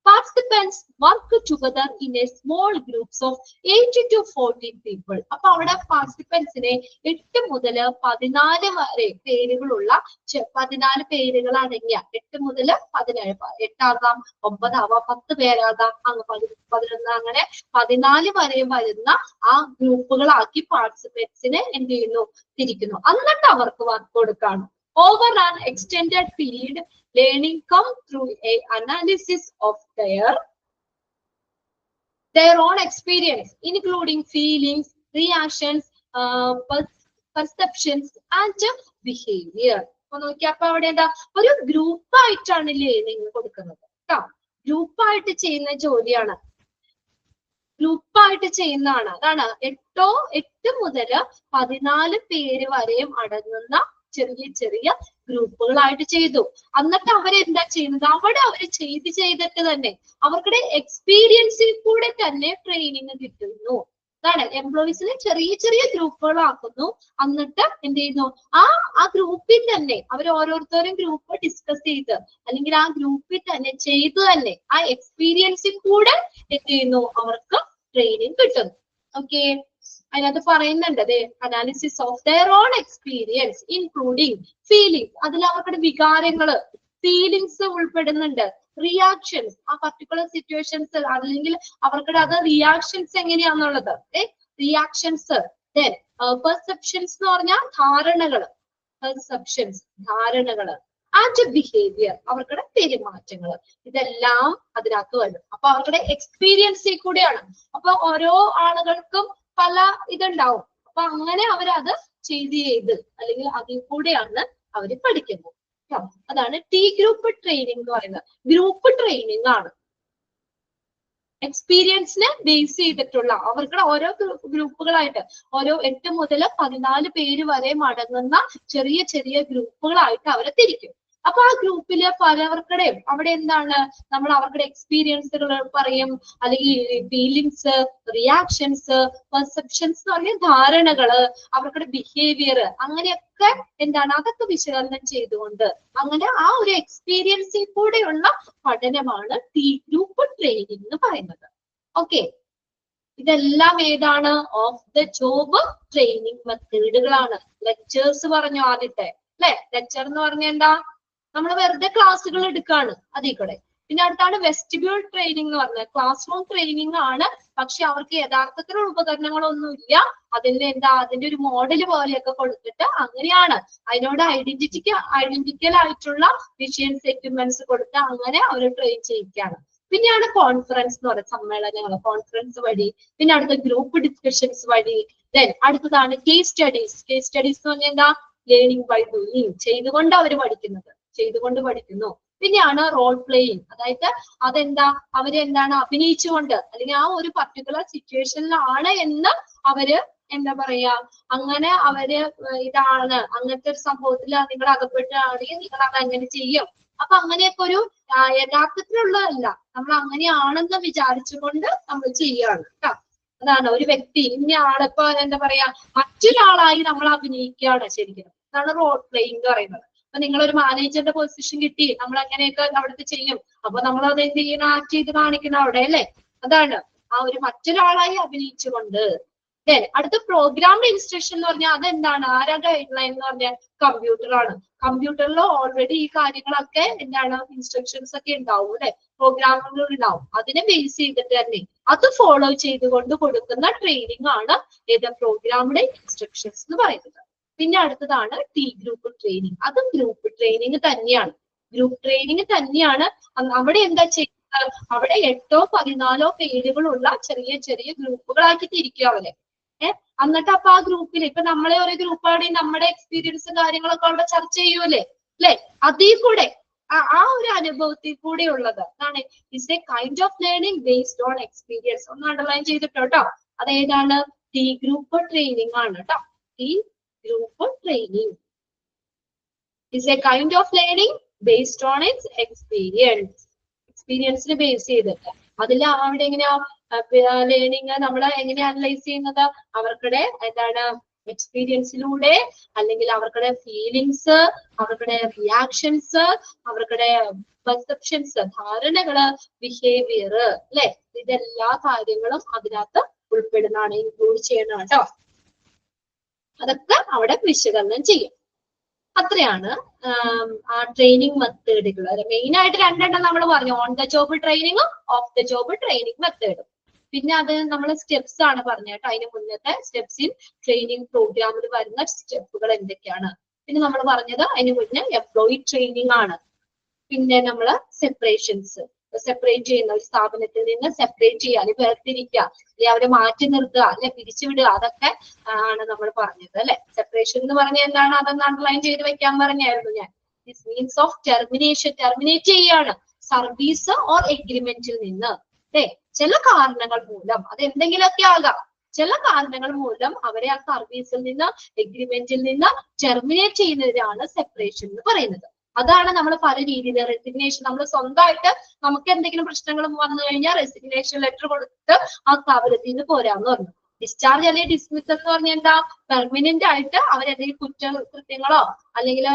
Participants work together in a small groups of 8 to 14 people. അപ്പോൾ അവിടെ പാർട്ടിസിപ്പൻസിനെ 8 മുതൽ 14 വരെ പേരുകളുള്ള 14 പേരുകൾ അടങ്ങിയ 8 മുതൽ 17, 8 ആകാം, 9 ആവാം, 10 പേരാകാം, 11 അങ്ങനെ 14 വരെ വരുന്ന ആ ഗ്രൂപ്പുകളാക്കി പാർട്ടിസിപ്പൻസിനെ എന്ത് ചെയ്യുന്നു, തിരിക്കുന്നു. എന്നിട്ട് അവർക്ക് വർക്ക് കൊടുക്കാണ്. Over an extended period, learning come through a analysis of their own experience, including feelings, reactions, perceptions and behavior. അപ്പൊ നോക്കിയാ അപ്പൊ അവിടെ എന്താ, ഒരു ഗ്രൂപ്പായിട്ടാണ് ലേണിംഗ് കൊടുക്കുന്നത് കേട്ടോ. ഗ്രൂപ്പായിട്ട് ചെയ്യുന്ന ജോലിയാണ്, ഗ്രൂപ്പായിട്ട് ചെയ്യുന്നതാണ്. അതാണ് 8 മുതൽ 14 പേര് വരെയും അടങ്ങുന്ന ചെറിയ ചെറിയ ഗ്രൂപ്പുകളായിട്ട് ചെയ്തു. എന്നിട്ട് അവരെന്താ ചെയ്യുന്നത്, അവിടെ അവര് ചെയ്തിട്ട് തന്നെ അവർക്കുടെ എക്സ്പീരിയൻസിൽ കൂടെ തന്നെ ട്രെയിനിങ് കിട്ടുന്നു. അതാണ് എംപ്ലോയീസിനെ ചെറിയ ചെറിയ ഗ്രൂപ്പുകളാക്കുന്നു. എന്നിട്ട് എന്ത് ചെയ്യുന്നു, ആ ഗ്രൂപ്പിൽ തന്നെ അവർ ഓരോരുത്തരും ഗ്രൂപ്പ് ഡിസ്കസ് ചെയ്ത് അല്ലെങ്കിൽ ആ ഗ്രൂപ്പിൽ തന്നെ ചെയ്ത് തന്നെ ആ എക്സ്പീരിയൻസിൽ കൂടെ എന്ത് ചെയ്യുന്നു, അവർക്ക് ട്രെയിനിങ് കിട്ടുന്നു. ഓക്കെ, അതിനകത്ത് പറയുന്നുണ്ട് analysis of their own experience including feelings, അതിൽ അവരുടെ വികാരങ്ങള് ഫീലിങ്സ് ഉൾപ്പെടുന്നുണ്ട്. റിയാക്ഷൻസ്, ആ പർട്ടിക്കുലർ സിറ്റുവേഷൻസ് അല്ലെങ്കിൽ അവർക്കുടെ അത് റിയാക്ഷൻസ് എങ്ങനെയാന്നുള്ളത്, റിയാക്ഷൻസ്. ദെൻ പെർസെപ്ഷൻസ് എന്ന് പറഞ്ഞാൽ ധാരണകള്, പെർസെപ്ഷൻസ് ധാരണകള്. ആൻഡ് ബിഹേവിയർ, അവർക്കുടെ പെരുമാറ്റങ്ങൾ. ഇതെല്ലാം അതിനകത്ത് വരും. അപ്പൊ അവരുടെ എക്സ്പീരിയൻസിൽ കൂടെയാണ്. അപ്പൊ ഓരോ ആളുകൾക്കും പല ഇതുണ്ടാവും. അപ്പൊ അങ്ങനെ അവരത് ചെയ്ത് അല്ലെങ്കിൽ അതിൽ കൂടെയാണ് അവര് പഠിക്കുന്നത്. അതാണ് ടി ഗ്രൂപ്പ് ട്രെയിനിങ് എന്ന് പറയുന്നത്. ഗ്രൂപ്പ് ട്രെയിനിങ് ആണ് എക്സ്പീരിയൻസിനെ ബേസ് ചെയ്തിട്ടുള്ള, അവർക്ക് ഓരോ ഗ്രൂപ്പുകളായിട്ട് ഓരോ 8 മുതൽ 14 പേര് വരെ അടങ്ങുന്ന ചെറിയ ചെറിയ ഗ്രൂപ്പുകളായിട്ട് അവരെ തിരിക്കും. അപ്പൊ ആ ഗ്രൂപ്പില് പലവർക്കുടെയും അവിടെ എന്താണ്, നമ്മൾ അവരുടെ എക്സ്പീരിയൻസുകൾ പറയും, അല്ലെങ്കിൽ ഫീലിങ്സ്, റിയാക്ഷൻസ്, പെർസെപ്ഷൻസ് എന്ന് പറഞ്ഞ ധാരണകള്, അവരുടെ ബിഹേവിയർ, അങ്ങനെയൊക്കെ എന്താണ് അതൊക്കെ വിശകലനം ചെയ്തുകൊണ്ട് അങ്ങനെ ആ ഒരു എക്സ്പീരിയൻസിൽ കൂടെയുള്ള പഠനമാണ് ടി ഗ്രൂപ്പ് ട്രെയിനിങ് എന്ന് പറയുന്നത്. ഓക്കെ, ഇതെല്ലാം ഏതാണ്, ഓഫ് ദ ജോബ് ട്രെയിനിങ് മെത്തേഡുകളാണ്. ലെക്ചേഴ്സ് പറഞ്ഞു ആദ്യത്തെ അല്ലെ. ലെക്ചർ എന്ന് പറഞ്ഞ എന്താ, നമ്മൾ വെറുതെ ക്ലാസ്സുകൾ എടുക്കാണ് അതിൽ കൂടെ. പിന്നെ അടുത്താണ് വെസ്റ്റിബ്യൂൾ ട്രെയിനിങ് എന്ന് പറഞ്ഞത്, ക്ലാസ് റൂം ട്രെയിനിങ് ആണ്. പക്ഷെ അവർക്ക് യഥാർത്ഥത്തിലുള്ള ഉപകരണങ്ങളൊന്നും ഇല്ല. അതിന്റെ ഒരു മോഡൽ പോലെയൊക്കെ കൊടുത്തിട്ട് അങ്ങനെയാണ് അതിനോട് ഐഡന്റിക്കൽ ആയിട്ടുള്ള വിഷയൻസ്, എക്യുപ്മെന്റ്സ് കൊടുത്ത് അങ്ങനെ അവർ ട്രെയിൻ ചെയ്യിക്കുകയാണ്. പിന്നെയാണ് കോൺഫറൻസ് എന്ന് പറയുന്നത്, സമ്മേളനങ്ങൾ, കോൺഫറൻസ് വഴി. പിന്നെ അടുത്ത ഗ്രൂപ്പ് ഡിസ്കഷൻസ് വഴി. ദെൻ അടുത്തതാണ് കേസ് സ്റ്റഡീസ്. കേസ് സ്റ്റഡീസ് എന്ന് പറഞ്ഞാൽ എന്താ, ലേണിംഗ് ബൈ ഡൂയിങ്, ചെയ്തുകൊണ്ട് അവർ പഠിക്കുന്നത്, ചെയ്തുകൊണ്ട് പഠിക്കുന്നു. പിന്നെയാണ് റോൾ പ്ലേയിങ്, അതായത് അതെന്താ, അവരെന്താണ് അഭിനയിച്ചുകൊണ്ട് അല്ലെങ്കിൽ ആ ഒരു പർട്ടിക്കുലർ സിറ്റുവേഷനിലാണ് എന്ന് അവര് എന്താ പറയാ, അങ്ങനെ അവര് ഇതാണ് അങ്ങനത്തെ ഒരു സംഭവത്തിൽ നിങ്ങൾ അകപ്പെട്ടാണെങ്കിൽ നിങ്ങൾ അത് അങ്ങനെ ചെയ്യും. അപ്പൊ അങ്ങനെയൊക്കെ ഒരു യഥാർത്ഥത്തിലുള്ളതല്ല, നമ്മൾ അങ്ങനെയാണെന്ന് വിചാരിച്ചുകൊണ്ട് നമ്മൾ ചെയ്യാണ് കേട്ടോ. അതാണ് ഒരു വ്യക്തി ഇന്ന ആളിപ്പോ എന്താ പറയാ മറ്റൊരാളായി നമ്മൾ അഭിനയിക്കുകയാണ് ശരിക്കും. അതാണ് റോൾ പ്ലേയിങ് എന്ന് പറയുന്നത്. അപ്പൊ നിങ്ങളൊരു മാനേജറിന്റെ പൊസിഷൻ കിട്ടി, നമ്മൾ അങ്ങനെയൊക്കെ അവിടുത്തെ ചെയ്യും. അപ്പൊ നമ്മൾ അത് എന്ത് ചെയ്യണം, ആക്ട് ചെയ്ത് കാണിക്കണം അവിടെ അല്ലെ. അതാണ് ആ ഒരു മറ്റൊരാളായി അഭിനയിച്ചുകൊണ്ട്. അടുത്ത പ്രോഗ്രാംഡ് ഇൻസ്ട്രക്ഷൻ എന്ന് പറഞ്ഞാൽ അതെന്താണ്, ആരാ ഗൈഡ് ലൈൻ എന്ന് പറഞ്ഞാൽ കമ്പ്യൂട്ടറാണ്. കമ്പ്യൂട്ടറിൽ ഓൾറെഡി ഈ കാര്യങ്ങളൊക്കെ എന്താണ് ഇൻസ്ട്രക്ഷൻസ് ഒക്കെ ഉണ്ടാവും അല്ലെ, പ്രോഗ്രാമുകൾ ഉണ്ടാവും. അതിനെ ബേസ് ചെയ്തിട്ട് തന്നെ അത് ഫോളോ ചെയ്തുകൊണ്ട് കൊടുക്കുന്ന ട്രെയിനിങ് ആണ് ഏത് പ്രോഗ്രാംഡ് ഇൻസ്ട്രക്ഷൻസ് എന്ന് പറയുന്നത്. പിന്നെ അടുത്തതാണ് ടി ഗ്രൂപ്പ് ട്രെയിനിങ്. അതും ഗ്രൂപ്പ് ട്രെയിനിങ് തന്നെയാണ്, ഗ്രൂപ്പ് ട്രെയിനിങ് തന്നെയാണ്. അവിടെ എന്താ ചെയ്യുന്നത്, അവിടെ 8 14 പേരുകളുള്ള ചെറിയ ചെറിയ ഗ്രൂപ്പുകളാക്കി തിരിക്കുക അവരെ. എന്നിട്ട് അപ്പൊ ആ ഗ്രൂപ്പിൽ ഇപ്പൊ നമ്മളെ ഒരു ഗ്രൂപ്പാണെങ്കിൽ നമ്മുടെ എക്സ്പീരിയൻസ് കാര്യങ്ങളൊക്കെ അവിടെ ചർച്ച ചെയ്യൂലേ അല്ലെ. അതിൽ കൂടെ ആ ഒരു അനുഭവത്തിൽ കൂടെ ഉള്ളത് അതാണ് is a kind of learning based on experience. ഒന്ന് അണ്ടർലൈൻ ചെയ്തിട്ടോ. അതേതാണ്, ടി ഗ്രൂപ്പ് ട്രെയിനിങ് ആണ് കേട്ടോ. T group training is a kind of learning based on its experience. എക്സ്പീരിയൻസിന് ബേസ് ചെയ്തിട്ട് അതിൽ അവിടെ എങ്ങനെയാ ലേണിംഗ് നമ്മൾ എങ്ങനെ അനലൈസ് ചെയ്യുന്നത്, അവർക്കുടെ എന്താണ് എക്സ്പീരിയൻസിലൂടെ അല്ലെങ്കിൽ അവരുടെ ഫീലിങ്സ്, അവരുടെ റിയാക്ഷൻസ്, അവരുടെ പെർസെപ്ഷൻസ്, ധാരണകള്, ബിഹേവിയർ, അല്ലെ, ഇതെല്ലാ കാര്യങ്ങളും അതിനകത്ത് ഉൾപ്പെടുന്നതാണ്, ഇൻക്ലൂഡ് ചെയ്യണം കേട്ടോ. അതൊക്കെ അവിടെ വിശകലനം ചെയ്യും. അത്രയാണ് ആ ട്രെയിനിങ് മെത്തേഡുകൾ. മെയിൻ ആയിട്ട് രണ്ടെണ്ണം നമ്മൾ പറഞ്ഞു, ഓൺ ദ ജോബ് ട്രെയിനിങ്ങും ഓഫ് ദ ജോബ് ട്രെയിനിങ് മെത്തേഡും. പിന്നെ അത് നമ്മൾ സ്റ്റെപ്സ് ആണ് പറഞ്ഞത് കേട്ടോ. അതിന് മുന്നത്തെ സ്റ്റെപ്സ് ഇൻ ട്രെയിനിങ് പ്രോഗ്രാമിൽ വരുന്ന സ്റ്റെപ്പുകൾ എന്തൊക്കെയാണ്. പിന്നെ നമ്മൾ പറഞ്ഞത് അതിന് മുന്നേ എംപ്ലോയി ട്രെയിനിങ് ആണ്. പിന്നെ നമ്മള് സെപ്പറേഷൻസ്, സെപ്പറേറ്റ് ചെയ്യുന്ന, ഒരു സ്ഥാപനത്തിൽ നിന്ന് സെപ്പറേറ്റ് ചെയ്യുക, അല്ലെങ്കിൽ വേർതിരിക്കുക, അല്ലെങ്കിൽ അവരെ മാറ്റി നിർത്തുക, അല്ലെ പിരിച്ചുവിടുക, അതൊക്കെ ആണ് നമ്മൾ പറഞ്ഞത് അല്ലെ. സെപ്പറേഷൻ എന്ന് പറഞ്ഞാൽ എന്താണ്, അതൊന്ന് അണ്ടർലൈൻ ചെയ്ത് വെക്കാൻ പറഞ്ഞായിരുന്നു ഞാൻ. This means of termination, terminate ചെയ്യാണ് സർവീസ് ഓർ എഗ്രിമെന്റിൽ നിന്ന്. ചില കാരണങ്ങൾ മൂലം, അത് എന്തെങ്കിലുമൊക്കെ ആകാം, ചില കാരണങ്ങൾ മൂലം അവരെ ആ സർവീസിൽ നിന്ന്, എഗ്രിമെന്റിൽ നിന്ന് ടെർമിനേറ്റ് ചെയ്യുന്നതിനാണ് സെപ്പറേഷൻ എന്ന് പറയുന്നത്. അതാണ് നമ്മൾ പല രീതിയിൽ റെസിഗ്നേഷൻ, നമ്മൾ സ്വന്തമായിട്ട് നമുക്ക് എന്തെങ്കിലും പ്രശ്നങ്ങൾ വന്നു കഴിഞ്ഞാൽ റെസിഗ്നേഷൻ ലെറ്റർ കൊടുത്ത് ആ സ്ഥാപനത്തിൽ നിന്ന് പോരാന്ന് പറഞ്ഞു. ഡിസ്ചാർജ് അല്ലെങ്കിൽ ഡിസ്മിസ് എന്ന് പറഞ്ഞാൽ എന്താ, പെർമനന്റ് ആയിട്ട് അവരെന്തെങ്കിലും കുറ്റകൃത്യങ്ങളോ അല്ലെങ്കിൽ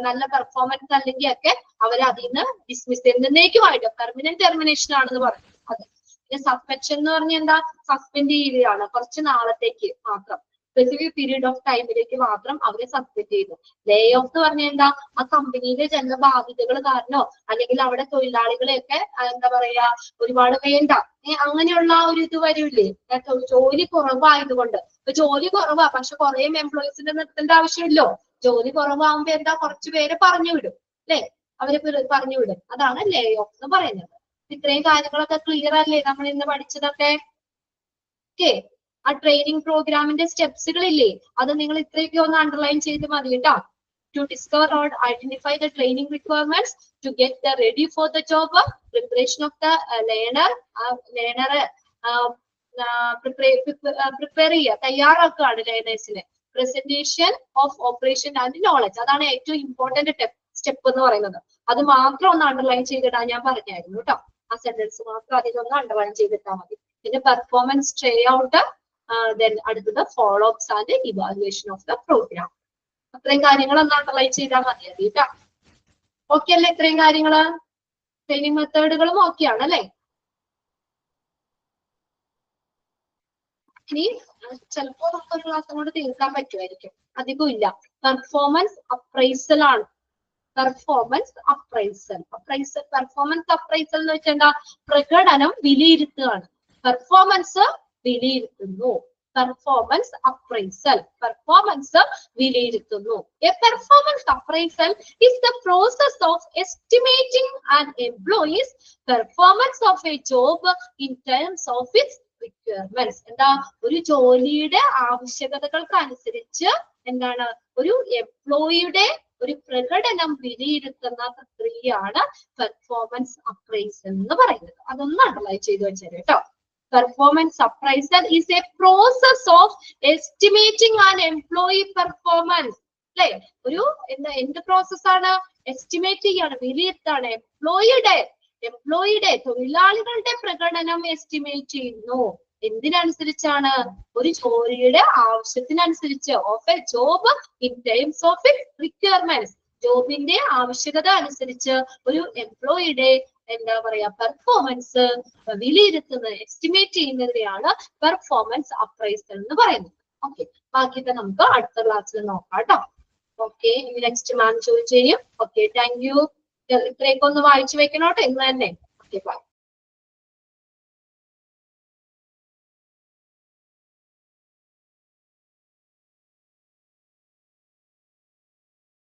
നല്ല പെർഫോമൻസ് അല്ലെങ്കിൽ ഒക്കെ അവരെ അതിൽ നിന്ന് ഡിസ്മിസ് എന്നേക്കുമായിട്ട് പെർമനന്റ് ടെർമിനേഷൻ ആണെന്ന് പറഞ്ഞു. അതെ. പിന്നെ സസ്പെൻഷൻ എന്ന് പറഞ്ഞാൽ എന്താ, സസ്പെൻഡ് ചെയ്യുകയാണ്, കുറച്ച് നാളത്തേക്ക് മാത്രം, സ്പെസിഫിക് പീരീഡ് ഓഫ് ടൈമിലേക്ക് മാത്രം അവരെ സസ്പെൻഡ് ചെയ്തു. ലേ ഓഫ് എന്ന് പറഞ്ഞാൽ എന്താ, ആ കമ്പനിയിലെ ചില ബാധ്യതകൾ കാരണോ അല്ലെങ്കിൽ അവിടെ തൊഴിലാളികളെയൊക്കെ എന്താ പറയാ ഒരുപാട് വേണ്ട, അങ്ങനെയുള്ള ഒരു ഇത് വരില്ലേ, ജോലി കുറവായതുകൊണ്ട്. ഇപ്പൊ ജോലി കുറവാ, പക്ഷെ കുറെ എംപ്ലോയീസിനെ നിർത്തേണ്ട ആവശ്യമില്ലോ. ജോലി കുറവാകുമ്പോ എന്താ, കുറച്ചു പേരെ പറഞ്ഞു വിടും, അല്ലെ, അവരെ പറഞ്ഞു വിടും. അതാണ് ലേ ഓഫ് എന്ന് പറയുന്നത്. ഇത്രയും കാര്യങ്ങളൊക്കെ ക്ലിയർ അല്ലേ നമ്മൾ ഇന്ന് പഠിച്ചതൊക്കെ? ഓക്കെ. ആ ട്രെയിനിങ് പ്രോഗ്രാമിന്റെ സ്റ്റെപ്സുകളില്ലേ, അത് നിങ്ങൾ ഇത്രയൊക്കെ ഒന്ന് അണ്ടർലൈൻ ചെയ്ത് മതി കേട്ടോ. To discover or identify the training requirements, to get the ready for the job, preparation of the learner, ലേണറെ പ്രിപ്പയർ ചെയ്യുക, തയ്യാറാക്കുകയാണ് ലേണേഴ്സിനെ, presentation of operation and knowledge, അതാണ് ഏറ്റവും ഇമ്പോർട്ടന്റ് സ്റ്റെപ്പ് എന്ന് പറയുന്നത്. അത് മാത്രം ഒന്ന് അണ്ടർലൈൻ ചെയ്തിടാൻ ഞാൻ പറഞ്ഞായിരുന്നു കേട്ടോ. ആ സെന്റൻസ് മാത്രം അതിലൊന്ന് അണ്ടർലൈൻ ചെയ്തിട്ടാൽ മതി. പിന്നെ പെർഫോമൻസ് ട്രേ ഔട്ട്, then അടുത്തത് follow ups and evaluation of the programme. അത്രയും കാര്യങ്ങൾ ഒന്ന് അണ്ടർലൈൻ ചെയ്താൽ മതി കേട്ടോ. ഓക്കെ അല്ലേ? ഇത്രയും കാര്യങ്ങള് ട്രെയിനിങ് മെത്തേഡുകളും ഓക്കെയാണ് അല്ലെ? ഇനി ചിലപ്പോ നമുക്കൊരു ക്ലാസ് കൊണ്ട് തീർക്കാൻ പറ്റുമായിരിക്കും, അധികം ഇല്ല. പെർഫോമൻസ് അപ്രൈസൽ ആണ്. പെർഫോമൻസ് അപ്രൈസൽ, പെർഫോമൻസ് അപ്രൈസൽ എന്ന് വെച്ചാൽ എന്താ, പ്രകടനം വിലയിരുത്തുകയാണ്. പെർഫോമൻസ് വിലയിരുത്തുന്നു, പെർഫോമൻസ് അപ്രൈസൽ, പെർഫോമൻസ് വിലയിരുത്തുന്നു. A performance appraisal is the process of estimating an employee's performance of a job in terms of its requirements. എന്താ, ഒരു ജോലിയുടെ ആവശ്യകതകൾക്ക് അനുസരിച്ച് എന്താണ്, ഒരു എംപ്ലോയിയുടെ ഒരു പ്രകടനം വിലയിരുത്തുന്ന പ്രക്രിയയാണ് പെർഫോമൻസ് അപ്രൈസൽ എന്ന് പറയുന്നത്. അതൊന്ന് അണ്ടർലൈൻ ചെയ്ത് വെച്ചാൽ കേട്ടോ. Performance appraisal is a process of estimating an employee performance. അല്ലെ, ഒരു എന്ത് പ്രോസസ് ആണ്, എസ്റ്റിമേറ്റ് ചെയ്യാണ്, വിലയിരുത്താണ്. എംപ്ലോയിയുടെ തൊഴിലാളികളുടെ പ്രകടനം എസ്റ്റിമേറ്റ് ചെയ്യുന്നു. എന്തിനനുസരിച്ചാണ്, ഒരു ജോലിയുടെ ആവശ്യത്തിനനുസരിച്ച്, of a job in terms of its requirements, ജോബിന്റെ ആവശ്യകത അനുസരിച്ച് ഒരു എംപ്ലോയിയുടെ എന്താ പറയാ പെർഫോമൻസ് വിലയിരുത്തുന്നത്, എസ്റ്റിമേറ്റ് ചെയ്യുന്നതിനെയാണ് പെർഫോമൻസ് അപ്രൈസൽ എന്ന് പറയുന്നത്. ഓക്കെ, ബാക്കിയൊക്കെ നമുക്ക് അടുത്ത ക്ലാസ്സിൽ നോക്കാം കേട്ടോ. ഓക്കെ, നെക്സ്റ്റ് മാം ചോദിച്ചു ചെയ്യും. Okay, thank you. ഇത്രയൊക്കെ ഒന്ന് വായിച്ചു വെക്കണോട്ടെ ഇന്ന് തന്നെ. Okay, by.